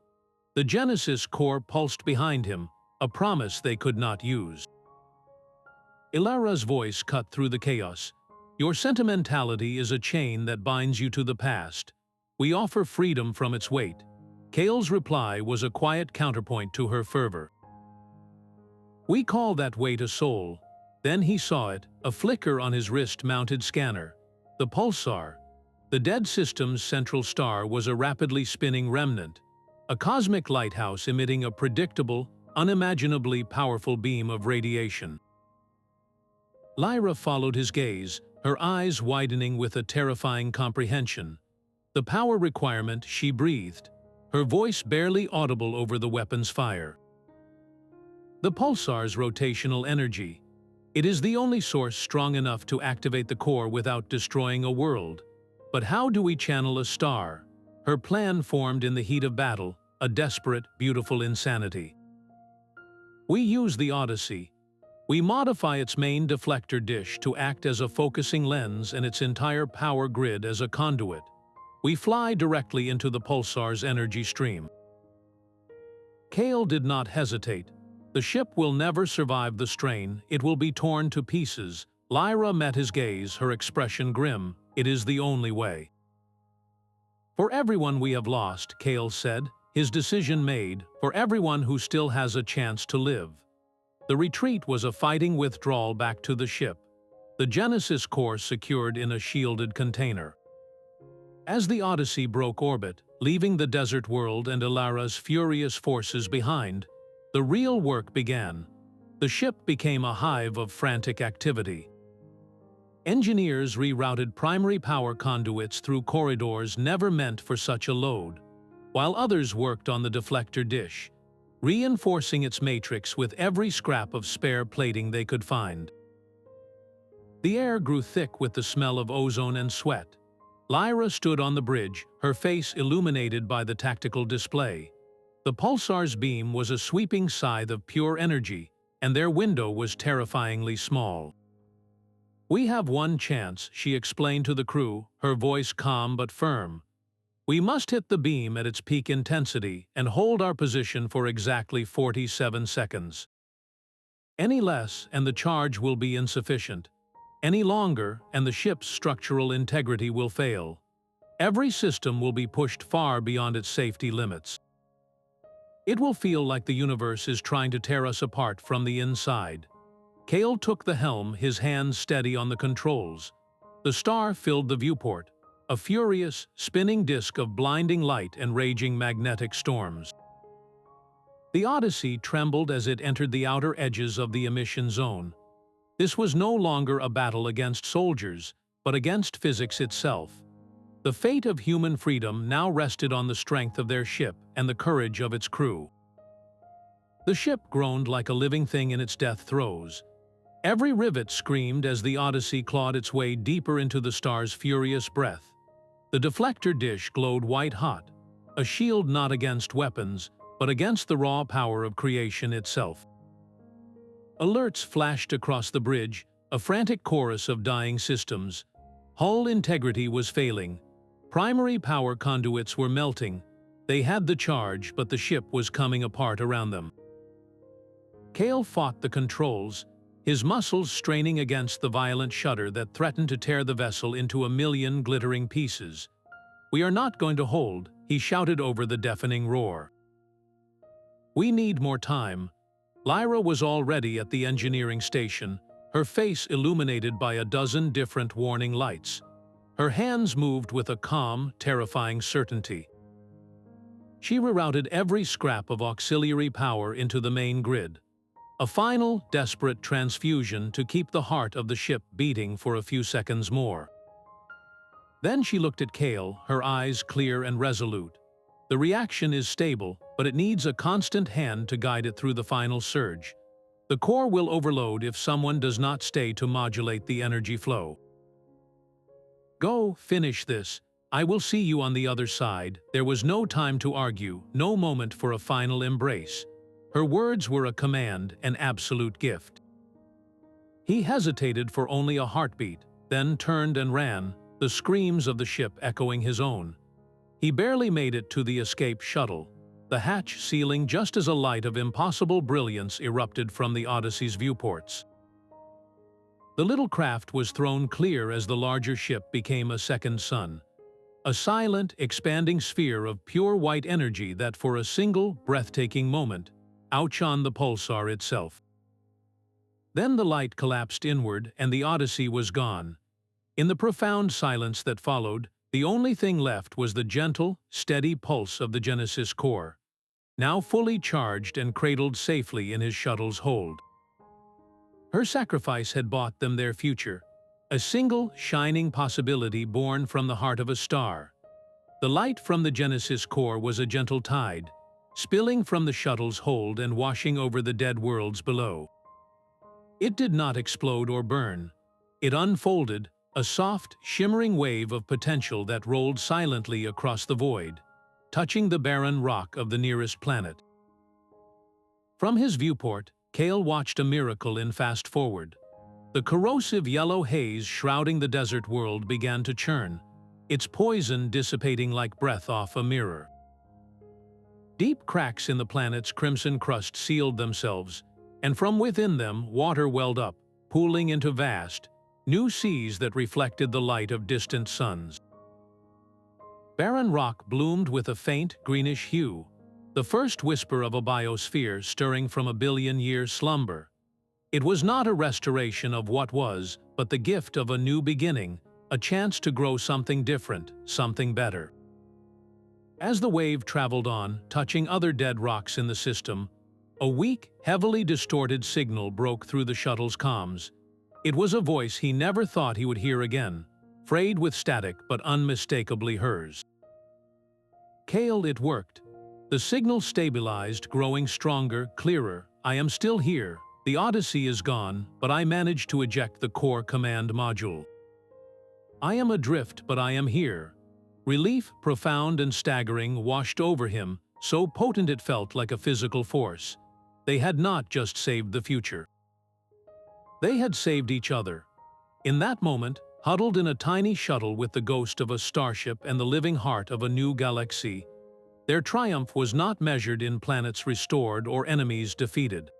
The Genesis core pulsed behind him, a promise they could not use. Lyra's voice cut through the chaos. "Your sentimentality is a chain that binds you to the past. We offer freedom from its weight." Kael's reply was a quiet counterpoint to her fervor. "We call that weight a soul." Then he saw it, a flicker on his wrist-mounted scanner. The pulsar, the dead system's central star, was a rapidly spinning remnant, a cosmic lighthouse emitting a predictable, unimaginably powerful beam of radiation. Lyra followed his gaze, her eyes widening with a terrifying comprehension. The power requirement, she breathed, her voice barely audible over the weapon's fire. "The pulsar's rotational energy. It is the only source strong enough to activate the core without destroying a world. But how do we channel a star?" Her plan formed in the heat of battle, a desperate, beautiful insanity. "We use the Odyssey. We modify its main deflector dish to act as a focusing lens and its entire power grid as a conduit. We fly directly into the pulsar's energy stream." Kael did not hesitate. "The ship will never survive the strain, it will be torn to pieces." Lyra met his gaze, her expression grim. "It is the only way." "For everyone we have lost," Kael said, his decision made, "for everyone who still has a chance to live." The retreat was a fighting withdrawal back to the ship, the Genesis core secured in a shielded container. As the Odyssey broke orbit, leaving the desert world and Lyra's furious forces behind, the real work began. The ship became a hive of frantic activity. Engineers rerouted primary power conduits through corridors never meant for such a load, while others worked on the deflector dish, reinforcing its matrix with every scrap of spare plating they could find. The air grew thick with the smell of ozone and sweat. Lyra stood on the bridge, her face illuminated by the tactical display. The pulsar's beam was a sweeping scythe of pure energy, and their window was terrifyingly small. "We have one chance," she explained to the crew, her voice calm but firm. "We must hit the beam at its peak intensity and hold our position for exactly 47 seconds. Any less, and the charge will be insufficient. Any longer, and the ship's structural integrity will fail. Every system will be pushed far beyond its safety limits. It will feel like the universe is trying to tear us apart from the inside." Kael took the helm, his hands steady on the controls. The star filled the viewport, a furious, spinning disk of blinding light and raging magnetic storms. The Odyssey trembled as it entered the outer edges of the emission zone. This was no longer a battle against soldiers, but against physics itself. The fate of human freedom now rested on the strength of their ship and the courage of its crew. The ship groaned like a living thing in its death throes. Every rivet screamed as the Odyssey clawed its way deeper into the star's furious breath. The deflector dish glowed white-hot, a shield not against weapons, but against the raw power of creation itself. Alerts flashed across the bridge, a frantic chorus of dying systems. Hull integrity was failing. Primary power conduits were melting. They had the charge, but the ship was coming apart around them. Kael fought the controls, his muscles straining against the violent shudder that threatened to tear the vessel into a million glittering pieces. "We are not going to hold," he shouted over the deafening roar. "We need more time." Lyra was already at the engineering station, her face illuminated by a dozen different warning lights. Her hands moved with a calm, terrifying certainty. She rerouted every scrap of auxiliary power into the main grid. A final, desperate transfusion to keep the heart of the ship beating for a few seconds more. Then she looked at Kael, her eyes clear and resolute. "The reaction is stable, but it needs a constant hand to guide it through the final surge. The core will overload if someone does not stay to modulate the energy flow. Go, finish this. I will see you on the other side." There was no time to argue, no moment for a final embrace. Her words were a command, an absolute gift. He hesitated for only a heartbeat, then turned and ran, the screams of the ship echoing his own. He barely made it to the escape shuttle, the hatch sealing just as a light of impossible brilliance erupted from the Odyssey's viewports. The little craft was thrown clear as the larger ship became a second sun. A silent, expanding sphere of pure white energy that for a single, breathtaking moment, outshone the pulsar itself. Then the light collapsed inward and the Odyssey was gone. In the profound silence that followed, the only thing left was the gentle, steady pulse of the Genesis core, now fully charged and cradled safely in his shuttle's hold. Her sacrifice had bought them their future, a single, shining possibility born from the heart of a star. The light from the Genesis core was a gentle tide, spilling from the shuttle's hold and washing over the dead worlds below. It did not explode or burn. It unfolded, a soft, shimmering wave of potential that rolled silently across the void, touching the barren rock of the nearest planet. From his viewport, Kael watched a miracle in fast forward. The corrosive yellow haze shrouding the desert world began to churn, its poison dissipating like breath off a mirror. Deep cracks in the planet's crimson crust sealed themselves, and from within them water welled up, pooling into vast, new seas that reflected the light of distant suns. Barren rock bloomed with a faint, greenish hue, the first whisper of a biosphere stirring from a billion-year slumber. It was not a restoration of what was, but the gift of a new beginning, a chance to grow something different, something better. As the wave traveled on, touching other dead rocks in the system, a weak, heavily distorted signal broke through the shuttle's comms. It was a voice he never thought he would hear again, frayed with static but unmistakably hers. Kael, it worked. The signal stabilized, growing stronger, clearer. "I am still here. The Odyssey is gone, but I managed to eject the core command module. I am adrift, but I am here." Relief, profound and staggering, washed over him, so potent it felt like a physical force. They had not just saved the future. They had saved each other. In that moment, huddled in a tiny shuttle with the ghost of a starship and the living heart of a new galaxy, their triumph was not measured in planets restored or enemies defeated.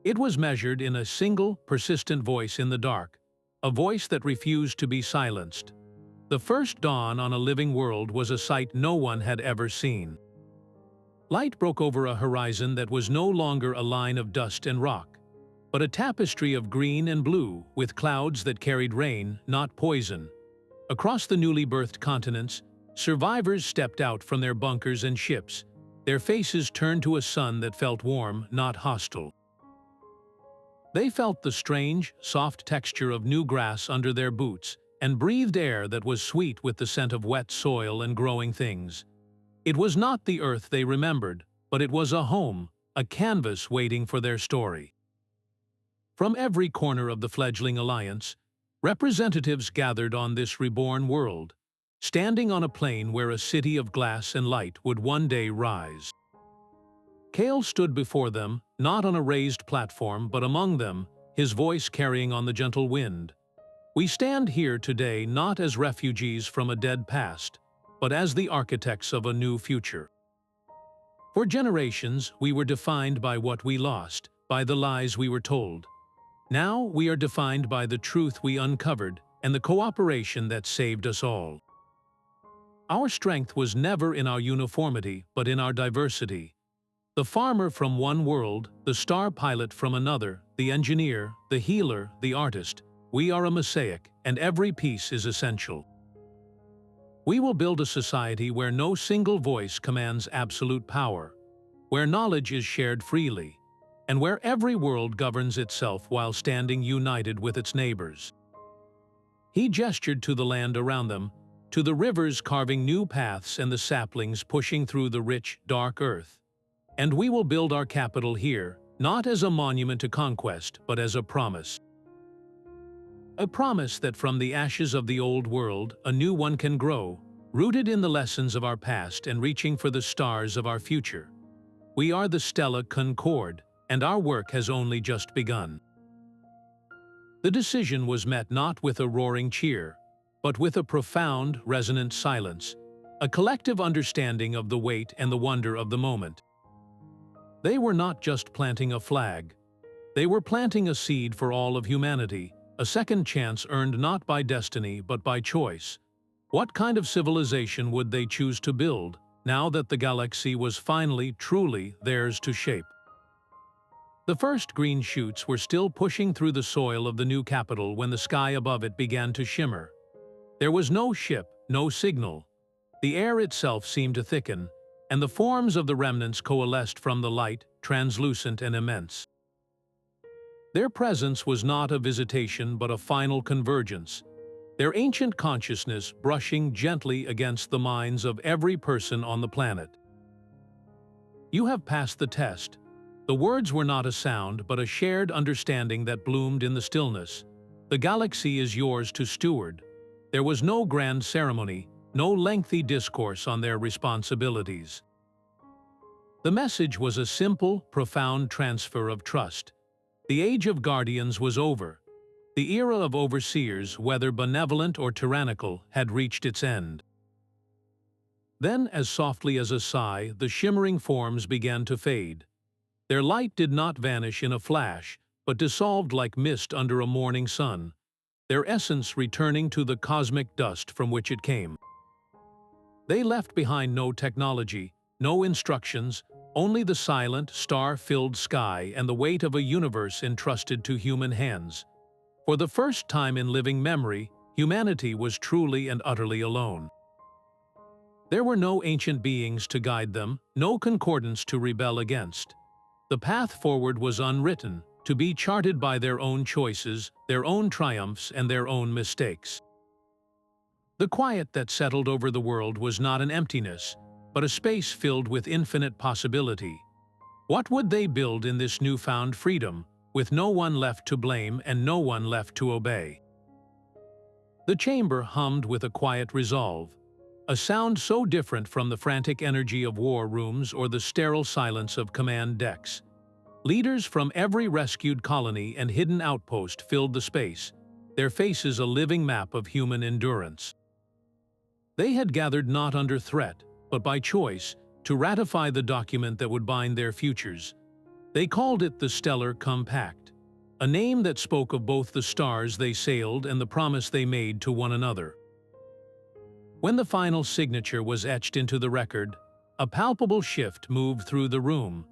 It was measured in a single, persistent voice in the dark, a voice that refused to be silenced. The first dawn on a living world was a sight no one had ever seen. Light broke over a horizon that was no longer a line of dust and rock, but a tapestry of green and blue with clouds that carried rain, not poison. Across the newly birthed continents, survivors stepped out from their bunkers and ships, their faces turned to a sun that felt warm, not hostile. They felt the strange, soft texture of new grass under their boots and breathed air that was sweet with the scent of wet soil and growing things. It was not the Earth they remembered, but it was a home, a canvas waiting for their story. From every corner of the fledgling alliance, representatives gathered on this reborn world, standing on a plain where a city of glass and light would one day rise. Kael stood before them, not on a raised platform but among them, his voice carrying on the gentle wind. "We stand here today not as refugees from a dead past, but as the architects of a new future. For generations, we were defined by what we lost, by the lies we were told. Now we are defined by the truth we uncovered and the cooperation that saved us all. Our strength was never in our uniformity, but in our diversity. The farmer from one world, the star pilot from another, the engineer, the healer, the artist. We are a mosaic, and every piece is essential. We will build a society where no single voice commands absolute power, where knowledge is shared freely, and where every world governs itself while standing united with its neighbors. He gestured to the land around them, to the rivers carving new paths and the saplings pushing through the rich, dark earth. And we will build our capital here, not as a monument to conquest, but as a promise. A promise that from the ashes of the old world, a new one can grow, rooted in the lessons of our past and reaching for the stars of our future. We are the Stella Concord, and our work has only just begun. The decision was met not with a roaring cheer, but with a profound, resonant silence, a collective understanding of the weight and the wonder of the moment. They were not just planting a flag. They were planting a seed for all of humanity, a second chance earned not by destiny but by choice. What kind of civilization would they choose to build, now that the galaxy was finally, truly theirs to shape? The first green shoots were still pushing through the soil of the new capital when the sky above it began to shimmer. There was no ship, no signal. The air itself seemed to thicken, and the forms of the remnants coalesced from the light, translucent and immense. Their presence was not a visitation but a final convergence, their ancient consciousness brushing gently against the minds of every person on the planet. You have passed the test. The words were not a sound but a shared understanding that bloomed in the stillness. The galaxy is yours to steward. There was no grand ceremony, no lengthy discourse on their responsibilities. The message was a simple, profound transfer of trust. The age of guardians was over. The era of overseers, whether benevolent or tyrannical, had reached its end. Then, as softly as a sigh, the shimmering forms began to fade. Their light did not vanish in a flash, but dissolved like mist under a morning sun, their essence returning to the cosmic dust from which it came. They left behind no technology, no instructions, only the silent, star-filled sky and the weight of a universe entrusted to human hands. For the first time in living memory, humanity was truly and utterly alone. There were no ancient beings to guide them, no concordance to rebel against. The path forward was unwritten, to be charted by their own choices, their own triumphs, and their own mistakes. The quiet that settled over the world was not an emptiness, but a space filled with infinite possibility. What would they build in this newfound freedom, with no one left to blame and no one left to obey? The chamber hummed with a quiet resolve, a sound so different from the frantic energy of war rooms or the sterile silence of command decks. Leaders from every rescued colony and hidden outpost filled the space, their faces a living map of human endurance. They had gathered not under threat, but by choice, to ratify the document that would bind their futures. They called it the Stellar Compact, a name that spoke of both the stars they sailed and the promise they made to one another. When the final signature was etched into the record, a palpable shift moved through the room,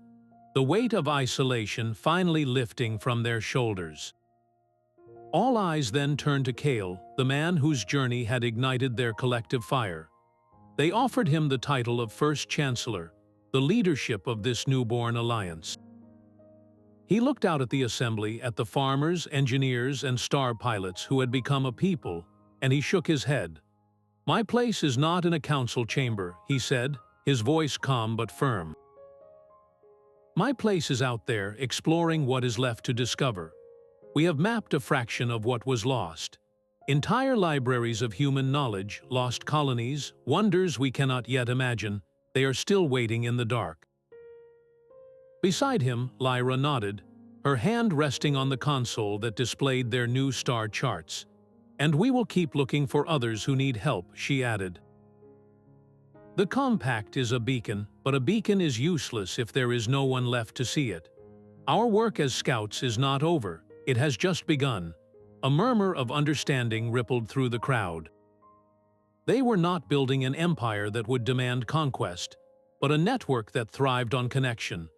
the weight of isolation finally lifting from their shoulders. All eyes then turned to Kael, the man whose journey had ignited their collective fire. They offered him the title of First Chancellor, the leadership of this newborn alliance. He looked out at the assembly, at the farmers, engineers, and star pilots who had become a people, and he shook his head. "My place is not in a council chamber," he said, his voice calm but firm. "My place is out there, exploring what is left to discover. We have mapped a fraction of what was lost. Entire libraries of human knowledge, lost colonies, wonders we cannot yet imagine, they are still waiting in the dark." Beside him, Lyra nodded, her hand resting on the console that displayed their new star charts. "And we will keep looking for others who need help," she added. The compact is a beacon, but a beacon is useless if there is no one left to see it. Our work as scouts is not over, it has just begun. A murmur of understanding rippled through the crowd. They were not building an empire that would demand conquest, but a network that thrived on connection.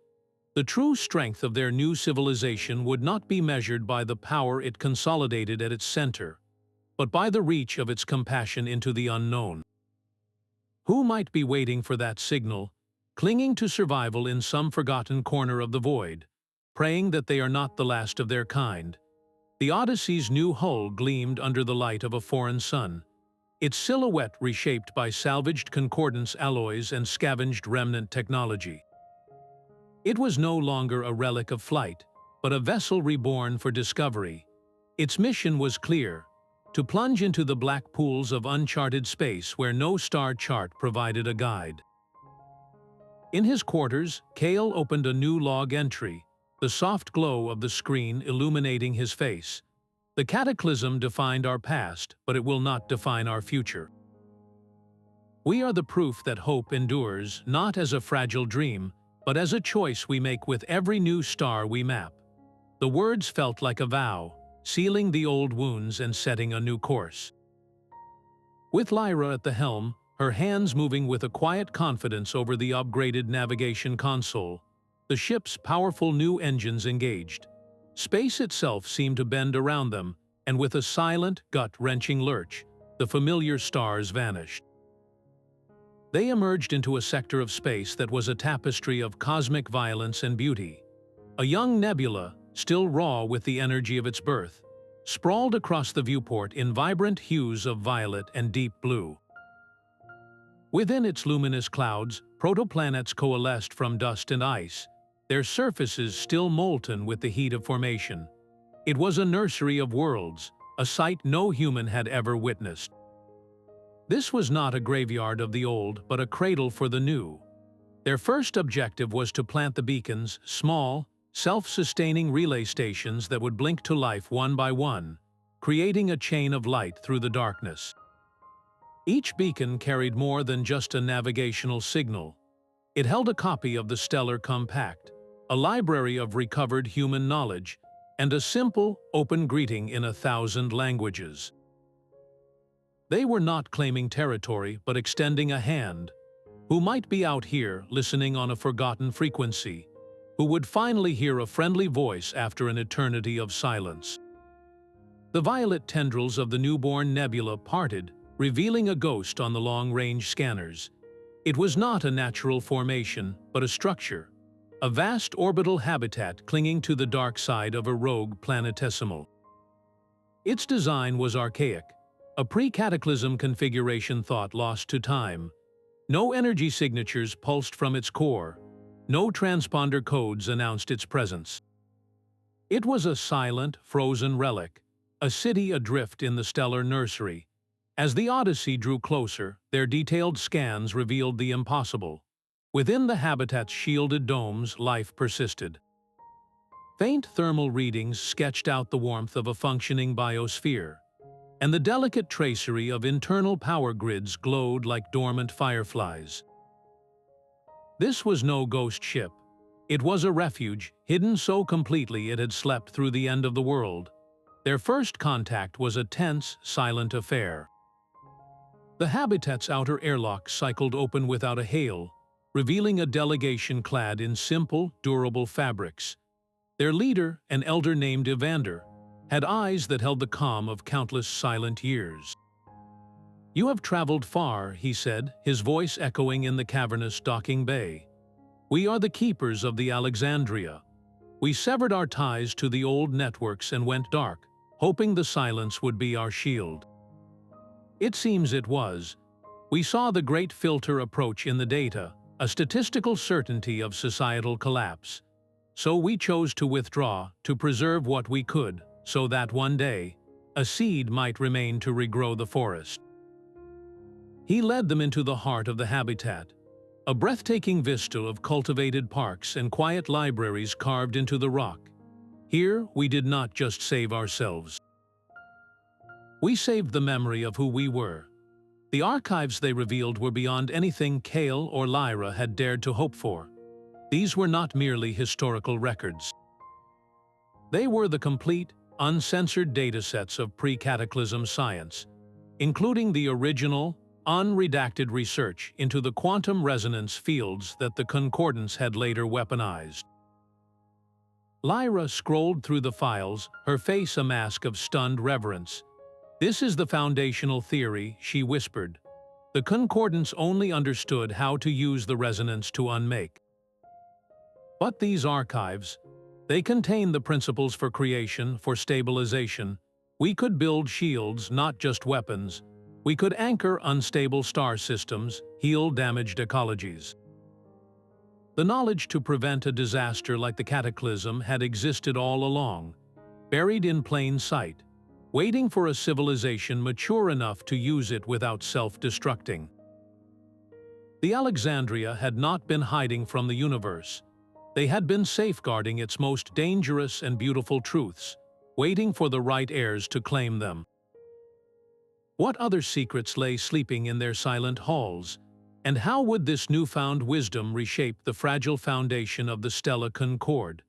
The true strength of their new civilization would not be measured by the power it consolidated at its center, but by the reach of its compassion into the unknown. Who might be waiting for that signal, clinging to survival in some forgotten corner of the void, praying that they are not the last of their kind? The Odyssey's new hull gleamed under the light of a foreign sun, its silhouette reshaped by salvaged concordance alloys and scavenged remnant technology. It was no longer a relic of flight, but a vessel reborn for discovery. Its mission was clear: to plunge into the black pools of uncharted space where no star chart provided a guide. In his quarters, Kael opened a new log entry, the soft glow of the screen illuminating his face. The Cataclysm defined our past, but it will not define our future. We are the proof that hope endures, not as a fragile dream, but as a choice we make with every new star we map. The words felt like a vow, sealing the old wounds and setting a new course. With Lyra at the helm, her hands moving with a quiet confidence over the upgraded navigation console, the ship's powerful new engines engaged. Space itself seemed to bend around them, and with a silent, gut-wrenching lurch, the familiar stars vanished. They emerged into a sector of space that was a tapestry of cosmic violence and beauty. A young nebula, still raw with the energy of its birth, sprawled across the viewport in vibrant hues of violet and deep blue. Within its luminous clouds, protoplanets coalesced from dust and ice, their surfaces still molten with the heat of formation. It was a nursery of worlds, a sight no human had ever witnessed. This was not a graveyard of the old, but a cradle for the new. Their first objective was to plant the beacons, small, self-sustaining relay stations that would blink to life one by one, creating a chain of light through the darkness. Each beacon carried more than just a navigational signal. It held a copy of the Stellar Compact, a library of recovered human knowledge, and a simple, open greeting in 1,000 languages. They were not claiming territory, but extending a hand. Who might be out here, listening on a forgotten frequency? Who would finally hear a friendly voice after an eternity of silence? The violet tendrils of the newborn nebula parted, revealing a ghost on the long-range scanners. It was not a natural formation, but a structure, a vast orbital habitat clinging to the dark side of a rogue planetesimal. Its design was archaic, a pre-cataclysm configuration thought lost to time. No energy signatures pulsed from its core, no transponder codes announced its presence. It was a silent, frozen relic, a city adrift in the stellar nursery. As the Odyssey drew closer, their detailed scans revealed the impossible. Within the habitat's shielded domes, life persisted. Faint thermal readings sketched out the warmth of a functioning biosphere, and the delicate tracery of internal power grids glowed like dormant fireflies. This was no ghost ship. It was a refuge, hidden so completely it had slept through the end of the world. Their first contact was a tense, silent affair. The habitat's outer airlock cycled open without a hail, revealing a delegation clad in simple, durable fabrics. Their leader, an elder named Evander, had eyes that held the calm of countless silent years. "You have traveled far," he said, his voice echoing in the cavernous docking bay. "We are the keepers of the Alexandria. We severed our ties to the old networks and went dark, hoping the silence would be our shield. It seems it was. We saw the great filter approach in the data, a statistical certainty of societal collapse. So we chose to withdraw, to preserve what we could, so that one day, a seed might remain to regrow the forest." He led them into the heart of the habitat, a breathtaking vista of cultivated parks and quiet libraries carved into the rock. Here, we did not just save ourselves. We saved the memory of who we were. The archives they revealed were beyond anything Kael or Lyra had dared to hope for. These were not merely historical records. They were the complete, uncensored datasets of pre-Cataclysm science, including the original, unredacted research into the quantum resonance fields that the Concordance had later weaponized. Lyra scrolled through the files, her face a mask of stunned reverence. "This is the foundational theory," she whispered. "The Concordance only understood how to use the resonance to unmake." But these archives, they contain the principles for creation, for stabilization. We could build shields, not just weapons. We could anchor unstable star systems, heal damaged ecologies. The knowledge to prevent a disaster like the Cataclysm had existed all along, buried in plain sight, waiting for a civilization mature enough to use it without self-destructing. The Alexandria had not been hiding from the universe. They had been safeguarding its most dangerous and beautiful truths, waiting for the right heirs to claim them. What other secrets lay sleeping in their silent halls, and how would this newfound wisdom reshape the fragile foundation of the Stella Concord?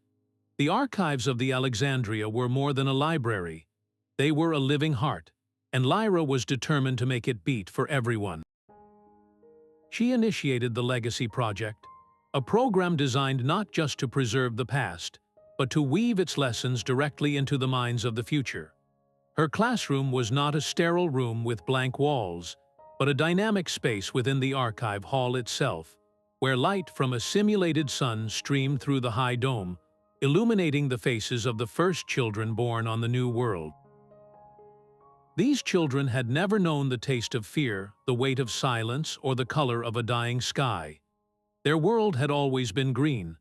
The archives of the Alexandria were more than a library. They were a living heart, and Lyra was determined to make it beat for everyone. She initiated the Legacy Project, a program designed not just to preserve the past, but to weave its lessons directly into the minds of the future. Her classroom was not a sterile room with blank walls, but a dynamic space within the archive hall itself, where light from a simulated sun streamed through the high dome, illuminating the faces of the first children born on the new world. These children had never known the taste of fear, the weight of silence, or the color of a dying sky. Their world had always been green.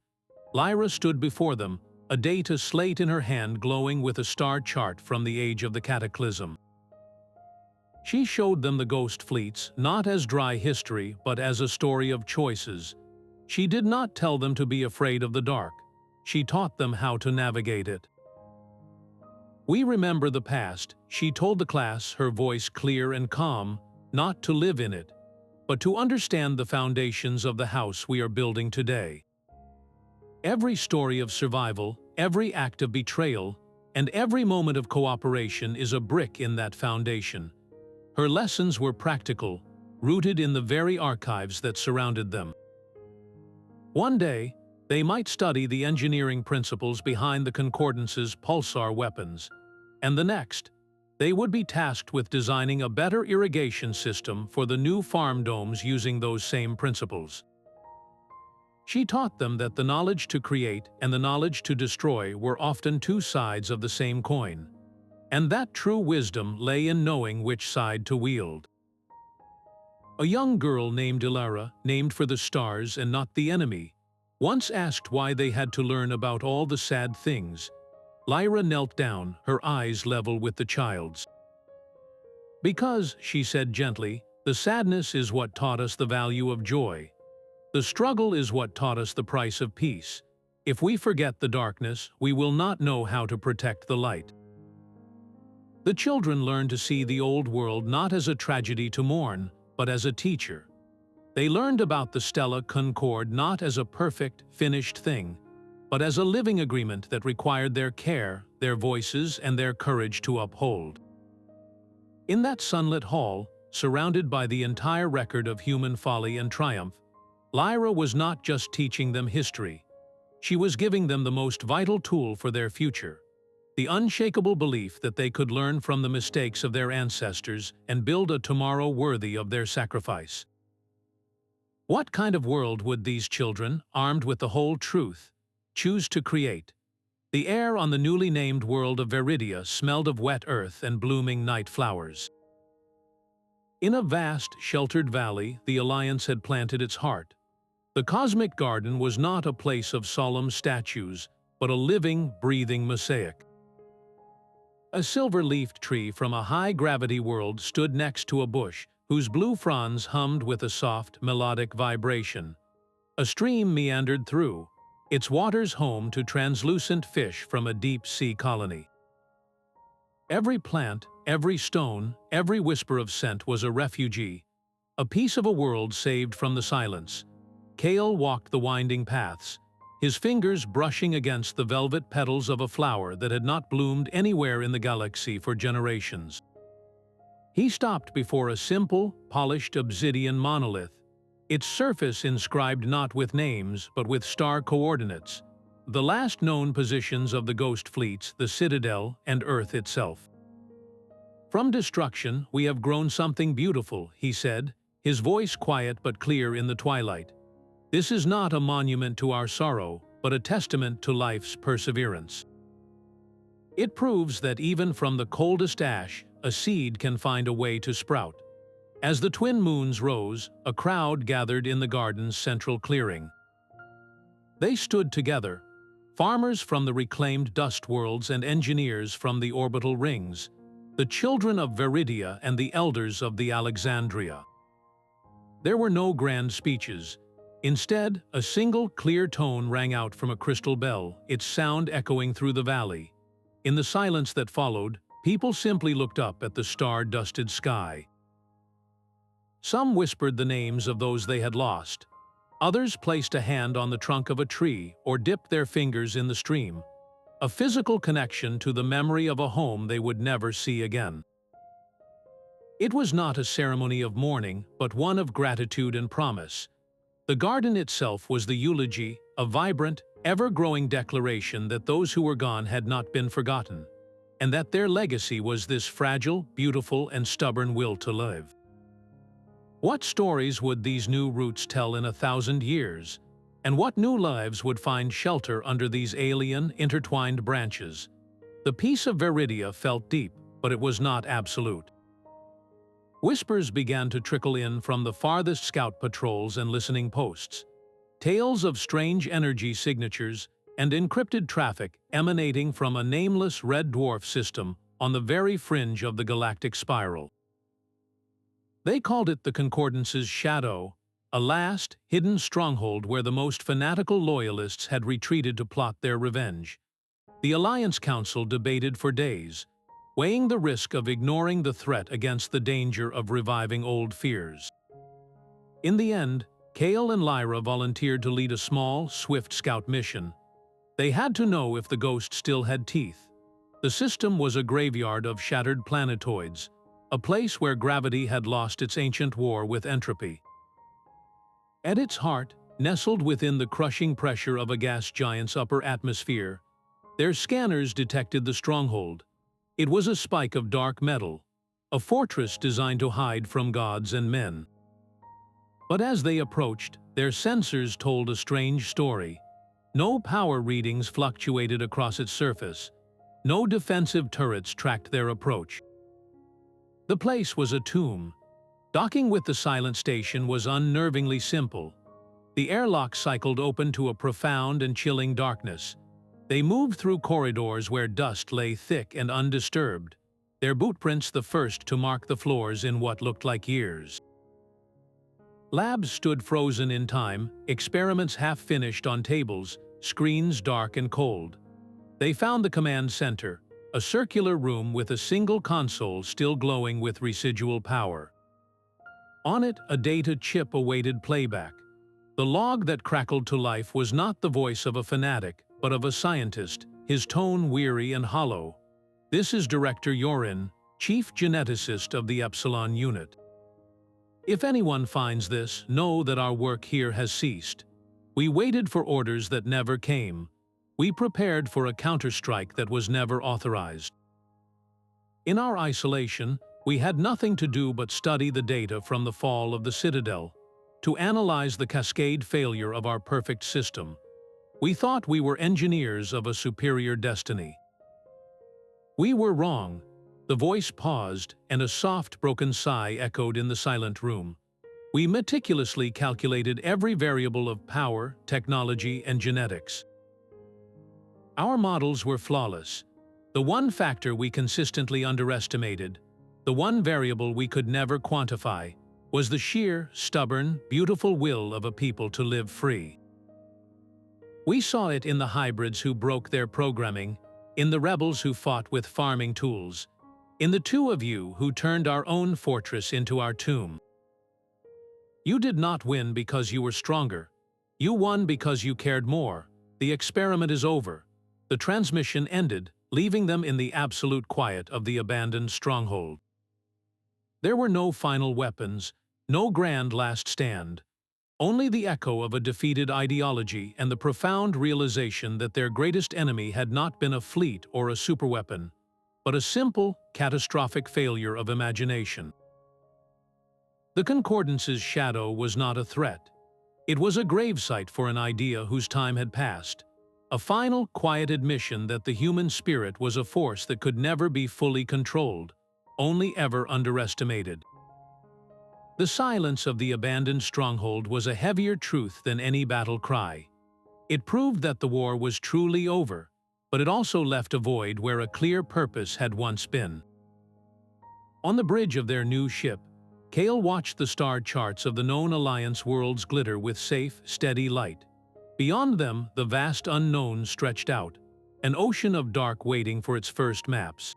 Lyra stood before them, a data slate in her hand glowing with a star chart from the age of the Cataclysm. She showed them the ghost fleets, not as dry history, but as a story of choices. She did not tell them to be afraid of the dark. She taught them how to navigate it. "We remember the past," she told the class, her voice clear and calm, "not to live in it, but to understand the foundations of the house we are building today. Every story of survival, every act of betrayal, and every moment of cooperation is a brick in that foundation." Her lessons were practical, rooted in the very archives that surrounded them. One day, they might study the engineering principles behind the Concordance's pulsar weapons, and the next, they would be tasked with designing a better irrigation system for the new farm domes using those same principles. She taught them that the knowledge to create and the knowledge to destroy were often two sides of the same coin, and that true wisdom lay in knowing which side to wield. A young girl named Lyra, named for the stars and not the enemy, once asked why they had to learn about all the sad things. Lyra knelt down, her eyes level with the child's. "Because," she said gently, "the sadness is what taught us the value of joy. The struggle is what taught us the price of peace. If we forget the darkness, we will not know how to protect the light." The children learned to see the old world not as a tragedy to mourn, but as a teacher. They learned about the Stella Concord not as a perfect, finished thing, but as a living agreement that required their care, their voices, and their courage to uphold. In that sunlit hall, surrounded by the entire record of human folly and triumph, Lyra was not just teaching them history. She was giving them the most vital tool for their future, the unshakable belief that they could learn from the mistakes of their ancestors and build a tomorrow worthy of their sacrifice. What kind of world would these children, armed with the whole truth, choose to create? The air on the newly named world of Veridia smelled of wet earth and blooming night flowers. In a vast, sheltered valley, the Alliance had planted its heart. The cosmic garden was not a place of solemn statues, but a living, breathing mosaic. A silver-leafed tree from a high-gravity world stood next to a bush whose blue fronds hummed with a soft, melodic vibration. A stream meandered through, its waters home to translucent fish from a deep-sea colony. Every plant, every stone, every whisper of scent was a refugee, a piece of a world saved from the silence. Kael walked the winding paths, his fingers brushing against the velvet petals of a flower that had not bloomed anywhere in the galaxy for generations. He stopped before a simple, polished obsidian monolith, its surface inscribed not with names but with star coordinates, the last known positions of the ghost fleets, the Citadel, and Earth itself. "From destruction, we have grown something beautiful," he said, his voice quiet but clear in the twilight. "This is not a monument to our sorrow, but a testament to life's perseverance. It proves that even from the coldest ash, a seed can find a way to sprout." As the twin moons rose, a crowd gathered in the garden's central clearing. They stood together, farmers from the reclaimed dust worlds and engineers from the orbital rings, the children of Viridia and the elders of the Alexandria. There were no grand speeches. Instead, a single clear tone rang out from a crystal bell, its sound echoing through the valley. In the silence that followed, people simply looked up at the star-dusted sky. Some whispered the names of those they had lost. Others placed a hand on the trunk of a tree or dipped their fingers in the stream, a physical connection to the memory of a home they would never see again. It was not a ceremony of mourning, but one of gratitude and promise. The garden itself was the eulogy, a vibrant, ever-growing declaration that those who were gone had not been forgotten, and that their legacy was this fragile, beautiful, and stubborn will to live. What stories would these new roots tell in 1,000 years? And what new lives would find shelter under these alien, intertwined branches? The peace of Viridia felt deep, but it was not absolute. Whispers began to trickle in from the farthest scout patrols and listening posts, tales of strange energy signatures and encrypted traffic emanating from a nameless red dwarf system on the very fringe of the galactic spiral. They called it the Concordance's Shadow, a last, hidden stronghold where the most fanatical loyalists had retreated to plot their revenge. The Alliance Council debated for days, weighing the risk of ignoring the threat against the danger of reviving old fears. In the end, Kael and Lyra volunteered to lead a small, swift scout mission. They had to know if the ghost still had teeth. The system was a graveyard of shattered planetoids, a place where gravity had lost its ancient war with entropy. At its heart, nestled within the crushing pressure of a gas giant's upper atmosphere, their scanners detected the stronghold. It was a spike of dark metal, a fortress designed to hide from gods and men. But as they approached, their sensors told a strange story. No power readings fluctuated across its surface. No defensive turrets tracked their approach. The place was a tomb. Docking with the silent station was unnervingly simple. The airlock cycled open to a profound and chilling darkness. They moved through corridors where dust lay thick and undisturbed, their bootprints the first to mark the floors in what looked like years. Labs stood frozen in time, experiments half-finished on tables, screens dark and cold. They found the command center, a circular room with a single console still glowing with residual power. On it, a data chip awaited playback. The log that crackled to life was not the voice of a fanatic, but of a scientist, his tone weary and hollow. "This is Director Yorin, Chief Geneticist of the Epsilon Unit. If anyone finds this, know that our work here has ceased. We waited for orders that never came. We prepared for a counterstrike that was never authorized. In our isolation, we had nothing to do but study the data from the fall of the Citadel, to analyze the cascade failure of our perfect system. We thought we were engineers of a superior destiny. We were wrong." The voice paused, and a soft, broken sigh echoed in the silent room. "We meticulously calculated every variable of power, technology, and genetics. Our models were flawless. The one factor we consistently underestimated, the one variable we could never quantify, was the sheer, stubborn, beautiful will of a people to live free. We saw it in the hybrids who broke their programming, in the rebels who fought with farming tools, in the two of you who turned our own fortress into our tomb. You did not win because you were stronger. You won because you cared more. The experiment is over. The transmission ended, leaving them in the absolute quiet of the abandoned stronghold. There were no final weapons, no grand last stand, only the echo of a defeated ideology and the profound realization that their greatest enemy had not been a fleet or a superweapon, but a simple, catastrophic failure of imagination. The Concordance's shadow was not a threat. It was a gravesite for an idea whose time had passed, a final, quiet admission that the human spirit was a force that could never be fully controlled, only ever underestimated. The silence of the abandoned stronghold was a heavier truth than any battle cry. It proved that the war was truly over, but it also left a void where a clear purpose had once been. On the bridge of their new ship, Kael watched the star charts of the known Alliance worlds glitter with safe, steady light. Beyond them, the vast unknown stretched out, an ocean of dark waiting for its first maps.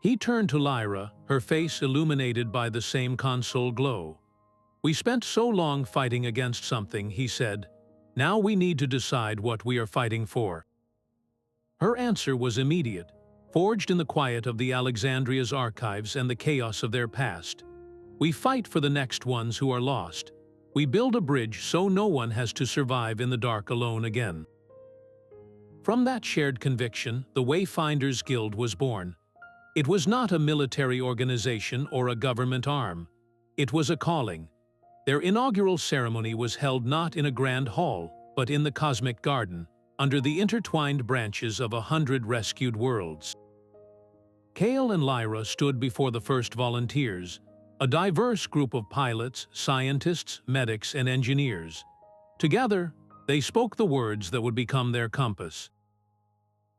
He turned to Lyra, her face illuminated by the same console glow. "We spent so long fighting against something," he said. "Now we need to decide what we are fighting for." Her answer was immediate, forged in the quiet of the Alexandria's archives and the chaos of their past. "We fight for the next ones who are lost. We build a bridge so no one has to survive in the dark alone again." From that shared conviction, the Wayfinders Guild was born. It was not a military organization or a government arm. It was a calling. Their inaugural ceremony was held not in a grand hall, but in the cosmic garden, under the intertwined branches of 100 rescued worlds. Kael and Lyra stood before the first volunteers, a diverse group of pilots, scientists, medics, and engineers. Together, they spoke the words that would become their compass.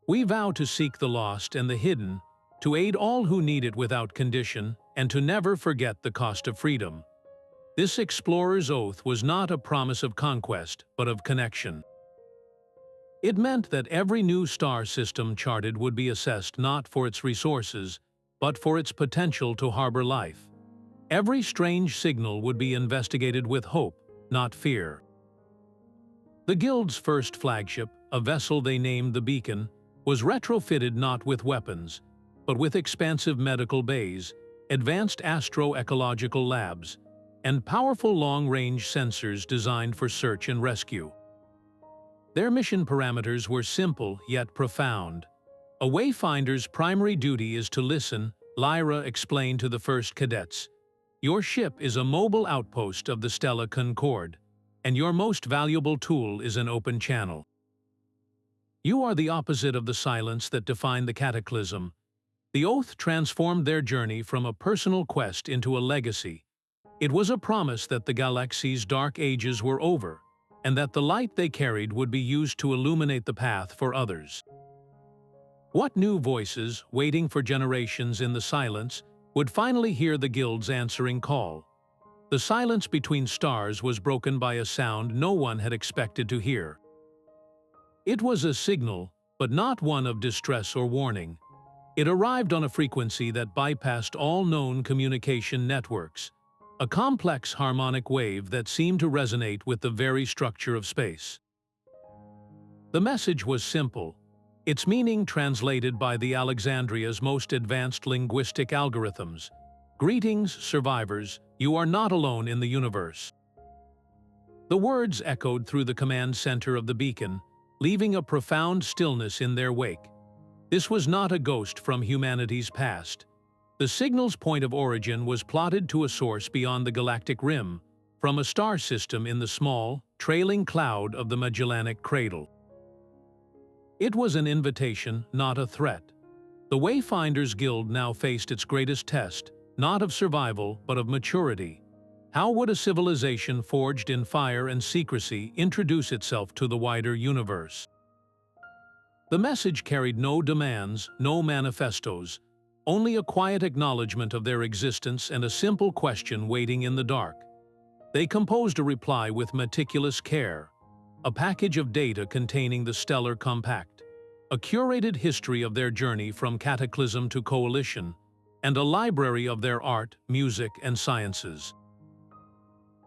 "We vow to seek the lost and the hidden, to aid all who need it without condition, and to never forget the cost of freedom." This explorer's oath was not a promise of conquest, but of connection. It meant that every new star system charted would be assessed not for its resources, but for its potential to harbor life. Every strange signal would be investigated with hope, not fear. The Guild's first flagship, a vessel they named the Beacon, was retrofitted not with weapons, but with expansive medical bays, advanced astro-ecological labs, and powerful long-range sensors designed for search and rescue. Their mission parameters were simple yet profound. "A Wayfinder's primary duty is to listen," Lyra explained to the first cadets. "Your ship is a mobile outpost of the Stella Concord, and your most valuable tool is an open channel. You are the opposite of the silence that defined the Cataclysm." The oath transformed their journey from a personal quest into a legacy. It was a promise that the galaxy's dark ages were over, and that the light they carried would be used to illuminate the path for others. What new voices, waiting for generations in the silence, would finally hear the Guild's answering call? The silence between stars was broken by a sound no one had expected to hear. It was a signal, but not one of distress or warning. It arrived on a frequency that bypassed all known communication networks, a complex harmonic wave that seemed to resonate with the very structure of space. The message was simple, its meaning translated by the Alexandria's most advanced linguistic algorithms. "Greetings, survivors, you are not alone in the universe." The words echoed through the command center of the beacon, leaving a profound stillness in their wake. This was not a ghost from humanity's past. The signal's point of origin was plotted to a source beyond the galactic rim, from a star system in the small, trailing cloud of the Magellanic Cradle. It was an invitation, not a threat. The Wayfinders Guild now faced its greatest test, not of survival, but of maturity. How would a civilization forged in fire and secrecy introduce itself to the wider universe? The message carried no demands, no manifestos, only a quiet acknowledgement of their existence and a simple question waiting in the dark. They composed a reply with meticulous care, a package of data containing the stellar compact, a curated history of their journey from Cataclysm to Coalition, and a library of their art, music, and sciences.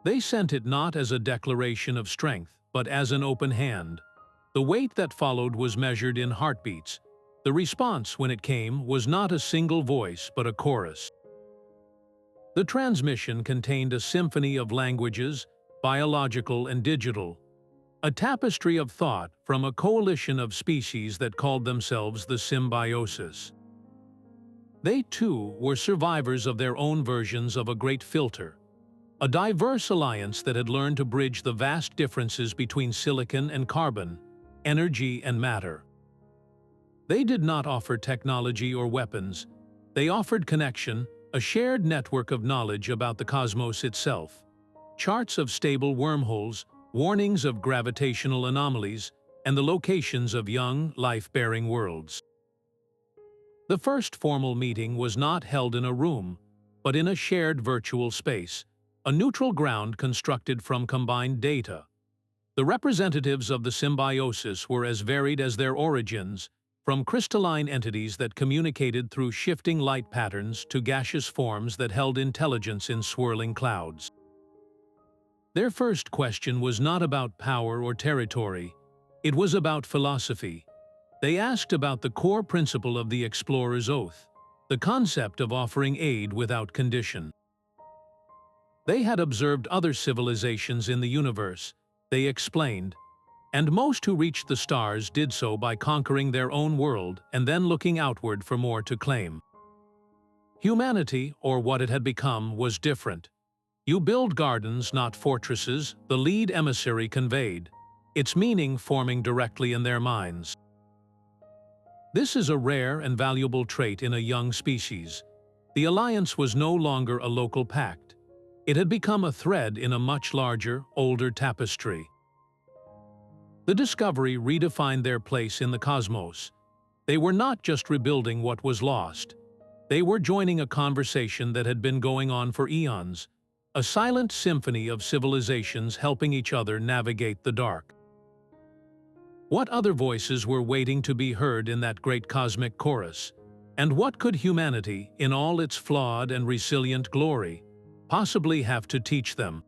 They sent it not as a declaration of strength, but as an open hand, The wait that followed was measured in heartbeats. The response, when it came, was not a single voice but a chorus. The transmission contained a symphony of languages, biological and digital, a tapestry of thought from a coalition of species that called themselves the Symbiosis. They, too, were survivors of their own versions of a great filter, a diverse alliance that had learned to bridge the vast differences between silicon and carbon, energy and matter. They did not offer technology or weapons. They offered connection, a shared network of knowledge about the cosmos itself, charts of stable wormholes, warnings of gravitational anomalies, and the locations of young, life-bearing worlds. The first formal meeting was not held in a room, but in a shared virtual space, a neutral ground constructed from combined data. The representatives of the Symbiosis were as varied as their origins, from crystalline entities that communicated through shifting light patterns to gaseous forms that held intelligence in swirling clouds. Their first question was not about power or territory. It was about philosophy. They asked about the core principle of the explorer's oath, the concept of offering aid without condition. They had observed other civilizations in the universe, they explained, and most who reached the stars did so by conquering their own world and then looking outward for more to claim. Humanity, or what it had become, was different. You build gardens, not fortresses, the lead emissary conveyed, its meaning forming directly in their minds. This is a rare and valuable trait in a young species. The alliance was no longer a local pact. It had become a thread in a much larger, older tapestry. The discovery redefined their place in the cosmos. They were not just rebuilding what was lost. They were joining a conversation that had been going on for eons, a silent symphony of civilizations helping each other navigate the dark. What other voices were waiting to be heard in that great cosmic chorus? And what could humanity, in all its flawed and resilient glory, possibly have to teach them?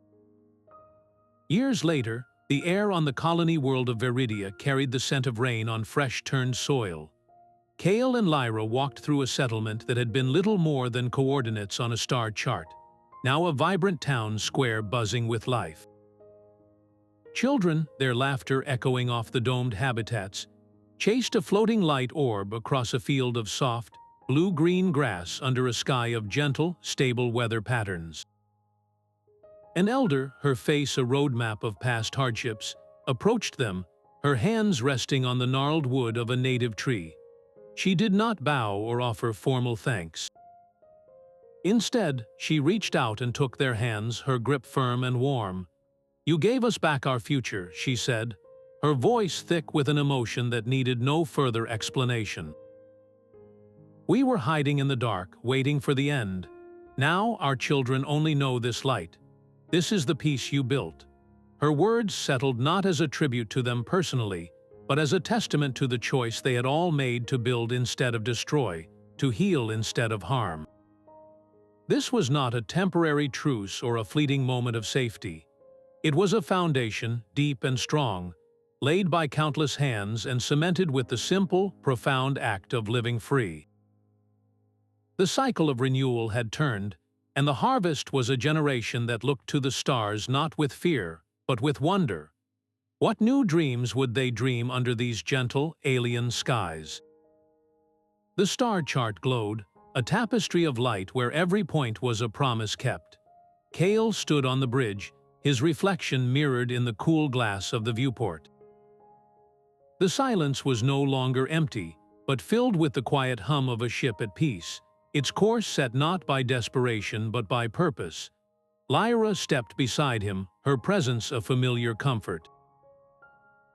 Years later, the air on the colony world of Viridia carried the scent of rain on fresh-turned soil. Kael and Lyra walked through a settlement that had been little more than coordinates on a star chart, now a vibrant town square buzzing with life. Children, their laughter echoing off the domed habitats, chased a floating light orb across a field of soft, blue-green grass under a sky of gentle, stable weather patterns. An elder, her face a roadmap of past hardships, approached them, her hands resting on the gnarled wood of a native tree. She did not bow or offer formal thanks. Instead, she reached out and took their hands, her grip firm and warm. "You gave us back our future," she said, her voice thick with an emotion that needed no further explanation. "We were hiding in the dark, waiting for the end. Now our children only know this light. This is the peace you built." Her words settled not as a tribute to them personally, but as a testament to the choice they had all made to build instead of destroy, to heal instead of harm. This was not a temporary truce or a fleeting moment of safety. It was a foundation, deep and strong, laid by countless hands and cemented with the simple, profound act of living free. The cycle of renewal had turned, and the harvest was a generation that looked to the stars not with fear, but with wonder. What new dreams would they dream under these gentle, alien skies? The star chart glowed, a tapestry of light where every point was a promise kept. Kael stood on the bridge, his reflection mirrored in the cool glass of the viewport. The silence was no longer empty, but filled with the quiet hum of a ship at peace, its course set not by desperation but by purpose. Lyra stepped beside him, her presence a familiar comfort.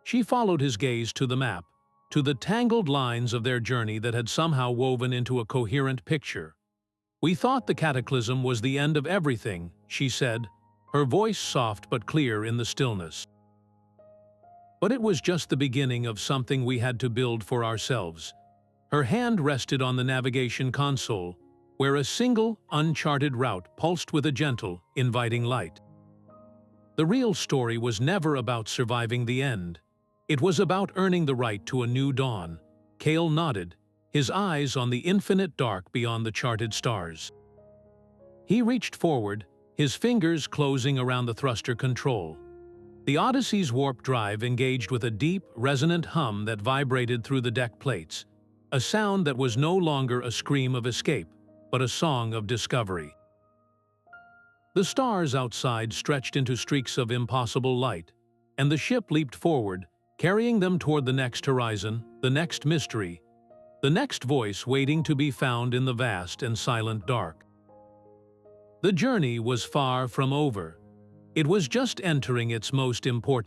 She followed his gaze to the map, to the tangled lines of their journey that had somehow woven into a coherent picture. "We thought the Cataclysm was the end of everything," she said, her voice soft but clear in the stillness. "But it was just the beginning of something we had to build for ourselves." Her hand rested on the navigation console, where a single, uncharted route pulsed with a gentle, inviting light. The real story was never about surviving the end. It was about earning the right to a new dawn. Kael nodded, his eyes on the infinite dark beyond the charted stars. He reached forward, his fingers closing around the thruster control. The Odyssey's warp drive engaged with a deep, resonant hum that vibrated through the deck plates, a sound that was no longer a scream of escape, but a song of discovery. The stars outside stretched into streaks of impossible light, and the ship leaped forward, carrying them toward the next horizon, the next mystery, the next voice waiting to be found in the vast and silent dark. The journey was far from over. It was just entering its most important